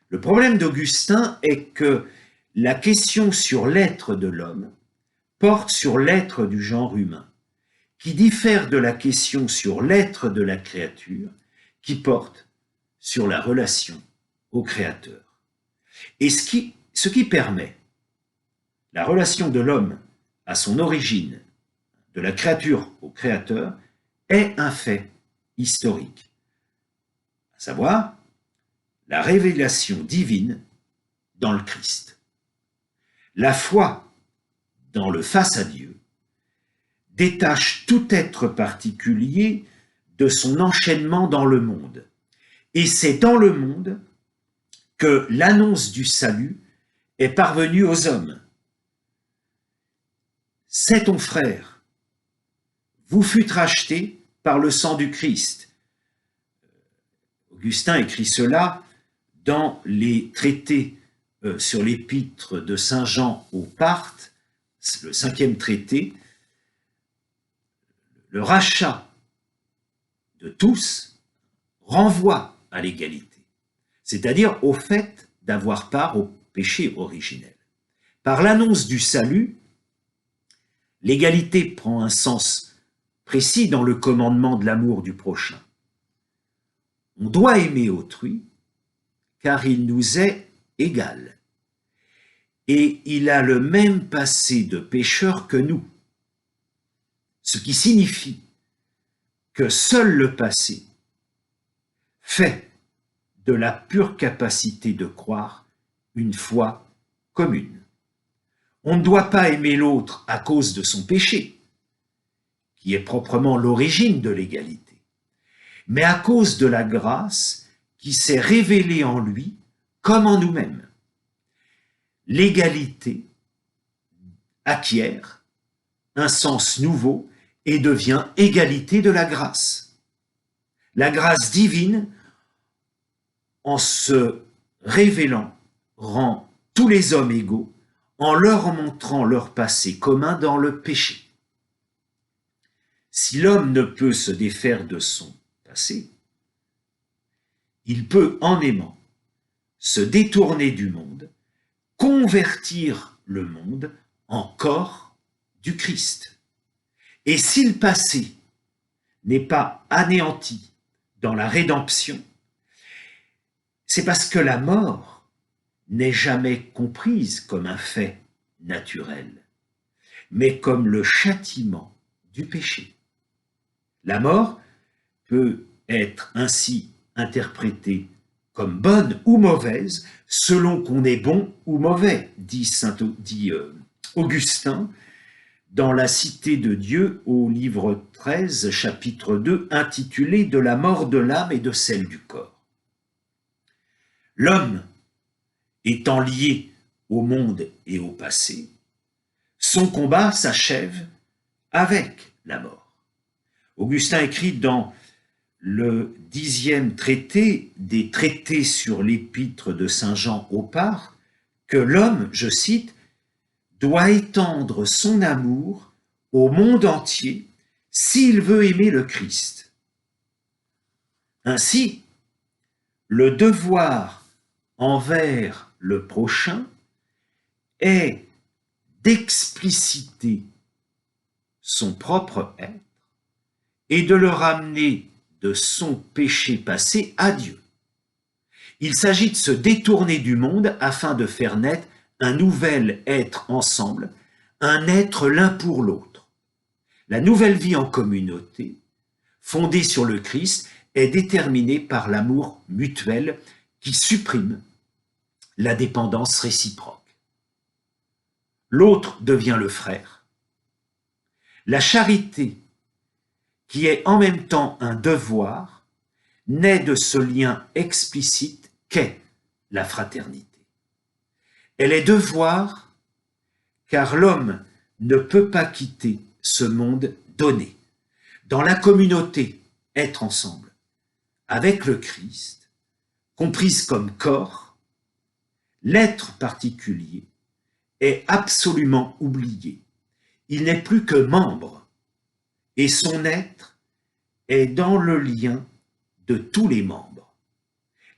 Le problème d'Augustin est que la question sur l'être de l'homme porte sur l'être du genre humain, qui diffère de la question sur l'être de la créature, qui porte sur la relation au Créateur. Et ce qui permet la relation de l'homme à son origine, de la créature au Créateur, est un fait historique, à savoir la révélation divine dans le Christ. La foi dans le face à Dieu détache tout être particulier de son enchaînement dans le monde. Et c'est dans le monde que l'annonce du salut est parvenue aux hommes. C'est ton frère, vous fûtes rachetés par le sang du Christ. Augustin écrit cela dans les traités sur l'épître de Saint Jean aux Parthes, le 5e traité. Le rachat de tous renvoie à l'égalité, c'est-à-dire au fait d'avoir part au péché originel. Par l'annonce du salut, l'égalité prend un sens précis dans le commandement de l'amour du prochain. On doit aimer autrui car il nous est égal et il a le même passé de pécheur que nous. Ce qui signifie que seul le passé fait de la pure capacité de croire une foi commune. On ne doit pas aimer l'autre à cause de son péché, qui est proprement l'origine de l'égalité, mais à cause de la grâce qui s'est révélée en lui comme en nous-mêmes. L'égalité acquiert un sens nouveau et devient égalité de la grâce. La grâce divine, en se révélant, rend tous les hommes égaux en leur montrant leur passé commun dans le péché. Si l'homme ne peut se défaire de son passé, il peut, en aimant, se détourner du monde, convertir le monde en corps du Christ. Et si le passé n'est pas anéanti dans la rédemption, c'est parce que la mort n'est jamais comprise comme un fait naturel, mais comme le châtiment du péché. La mort peut être ainsi interprétée comme bonne ou mauvaise, selon qu'on est bon ou mauvais, dit Augustin, dans la Cité de Dieu, au livre 13, chapitre 2, intitulé « De la mort de l'âme et de celle du corps ». L'homme étant lié au monde et au passé, son combat s'achève avec la mort. Augustin écrit dans le 10e traité des traités sur l'épître de Saint Jean aux Parthes que l'homme, je cite, doit étendre son amour au monde entier s'il veut aimer le Christ. Ainsi, le devoir envers le prochain est d'expliciter son propre être et de le ramener de son péché passé à Dieu. Il s'agit de se détourner du monde afin de faire naître un nouvel être ensemble, un être l'un pour l'autre. La nouvelle vie en communauté, fondée sur le Christ, est déterminée par l'amour mutuel qui supprime la dépendance réciproque. L'autre devient le frère. La charité, qui est en même temps un devoir, naît de ce lien explicite qu'est la fraternité. Elle est devoir car l'homme ne peut pas quitter ce monde donné. Dans la communauté, être ensemble, avec le Christ, comprise comme corps, l'être particulier est absolument oublié. Il n'est plus que membre, et son être est dans le lien de tous les membres.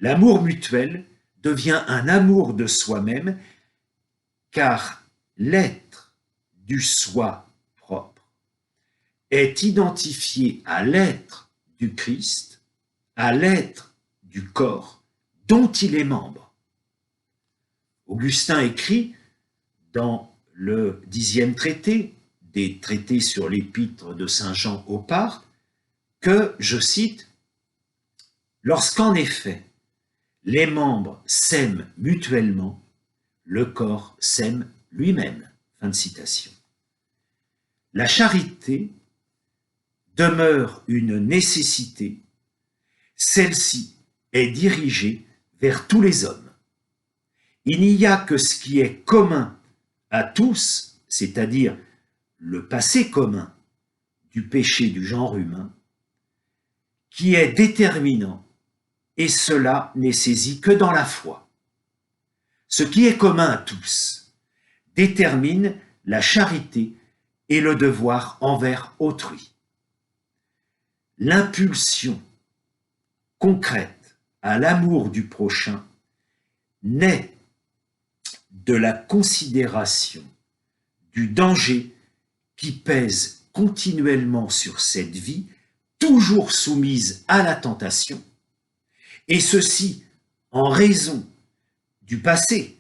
L'amour mutuel devient un amour de soi-même, car l'être du soi propre est identifié à l'être du Christ, à l'être du corps dont il est membre. Augustin écrit dans le 10e traité, des traités sur l'épître de Saint Jean aux Parthes, que, je cite, « Lorsqu'en effet les membres s'aiment mutuellement, le corps s'aime lui-même. » Fin de citation. La charité demeure une nécessité, celle-ci est dirigée vers tous les hommes. Il n'y a que ce qui est commun à tous, c'est-à-dire le passé commun du péché du genre humain, qui est déterminant, et cela n'est saisi que dans la foi. Ce qui est commun à tous détermine la charité et le devoir envers autrui. L'impulsion concrète à l'amour du prochain naît de la considération du danger qui pèse continuellement sur cette vie, toujours soumise à la tentation, et ceci en raison du passé,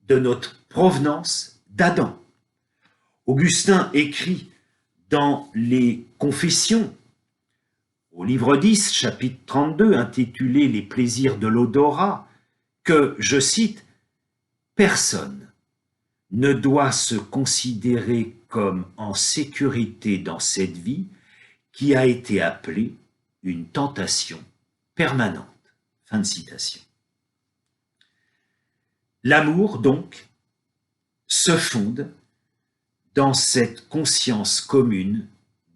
de notre provenance d'Adam. Augustin écrit dans les Confessions, au livre 10, chapitre 32, intitulé « Les plaisirs de l'odorat », que, je cite, « Personne ne doit se considérer comme en sécurité dans cette vie qui a été appelée une tentation permanente. » Fin de citation. L'amour, donc, se fonde dans cette conscience commune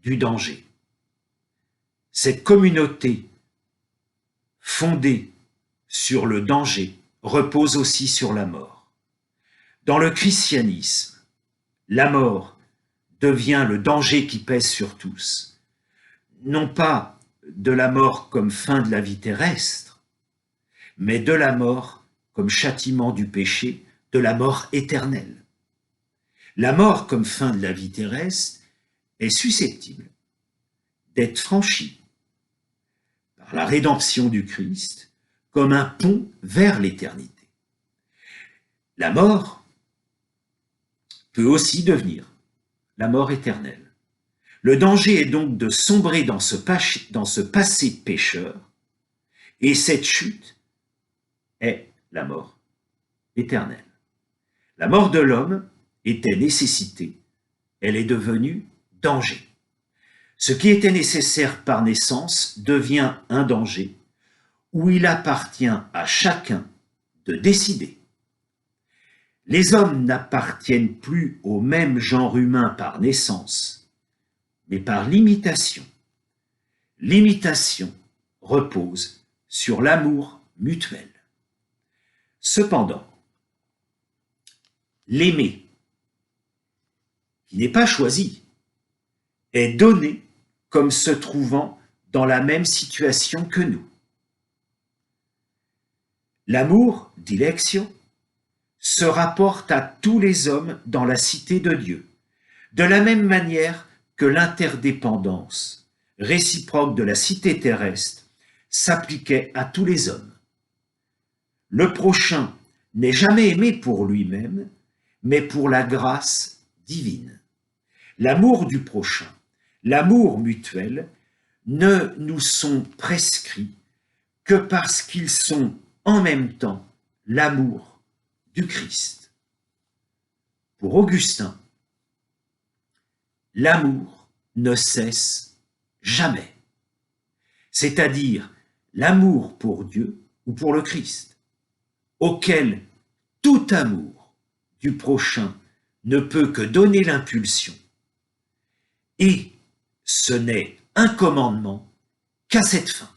du danger. Cette communauté fondée sur le danger repose aussi sur la mort. Dans le christianisme, la mort devient le danger qui pèse sur tous, non pas de la mort comme fin de la vie terrestre, mais de la mort comme châtiment du péché, de la mort éternelle. La mort comme fin de la vie terrestre est susceptible d'être franchie par la rédemption du Christ comme un pont vers l'éternité. La mort peut aussi devenir la mort éternelle. Le danger est donc de sombrer dans ce passé pécheur, et cette chute est la mort éternelle. La mort de l'homme était nécessité, elle est devenue danger. Ce qui était nécessaire par naissance devient un danger où il appartient à chacun de décider. Les hommes n'appartiennent plus au même genre humain par naissance, mais par l'imitation. L'imitation repose sur l'amour mutuel. Cependant, l'aimer, qui n'est pas choisi, est donné comme se trouvant dans la même situation que nous. L'amour, dit Lectio, se rapporte à tous les hommes dans la cité de Dieu, de la même manière que l'interdépendance réciproque de la cité terrestre s'appliquait à tous les hommes. Le prochain n'est jamais aimé pour lui-même, mais pour la grâce divine. L'amour du prochain, l'amour mutuel, ne nous sont prescrits que parce qu'ils sont en même temps l'amour du Christ. Pour Augustin, l'amour ne cesse jamais, c'est-à-dire l'amour pour Dieu ou pour le Christ, auquel tout amour du prochain ne peut que donner l'impulsion, Et ce n'est un commandement qu'à cette fin.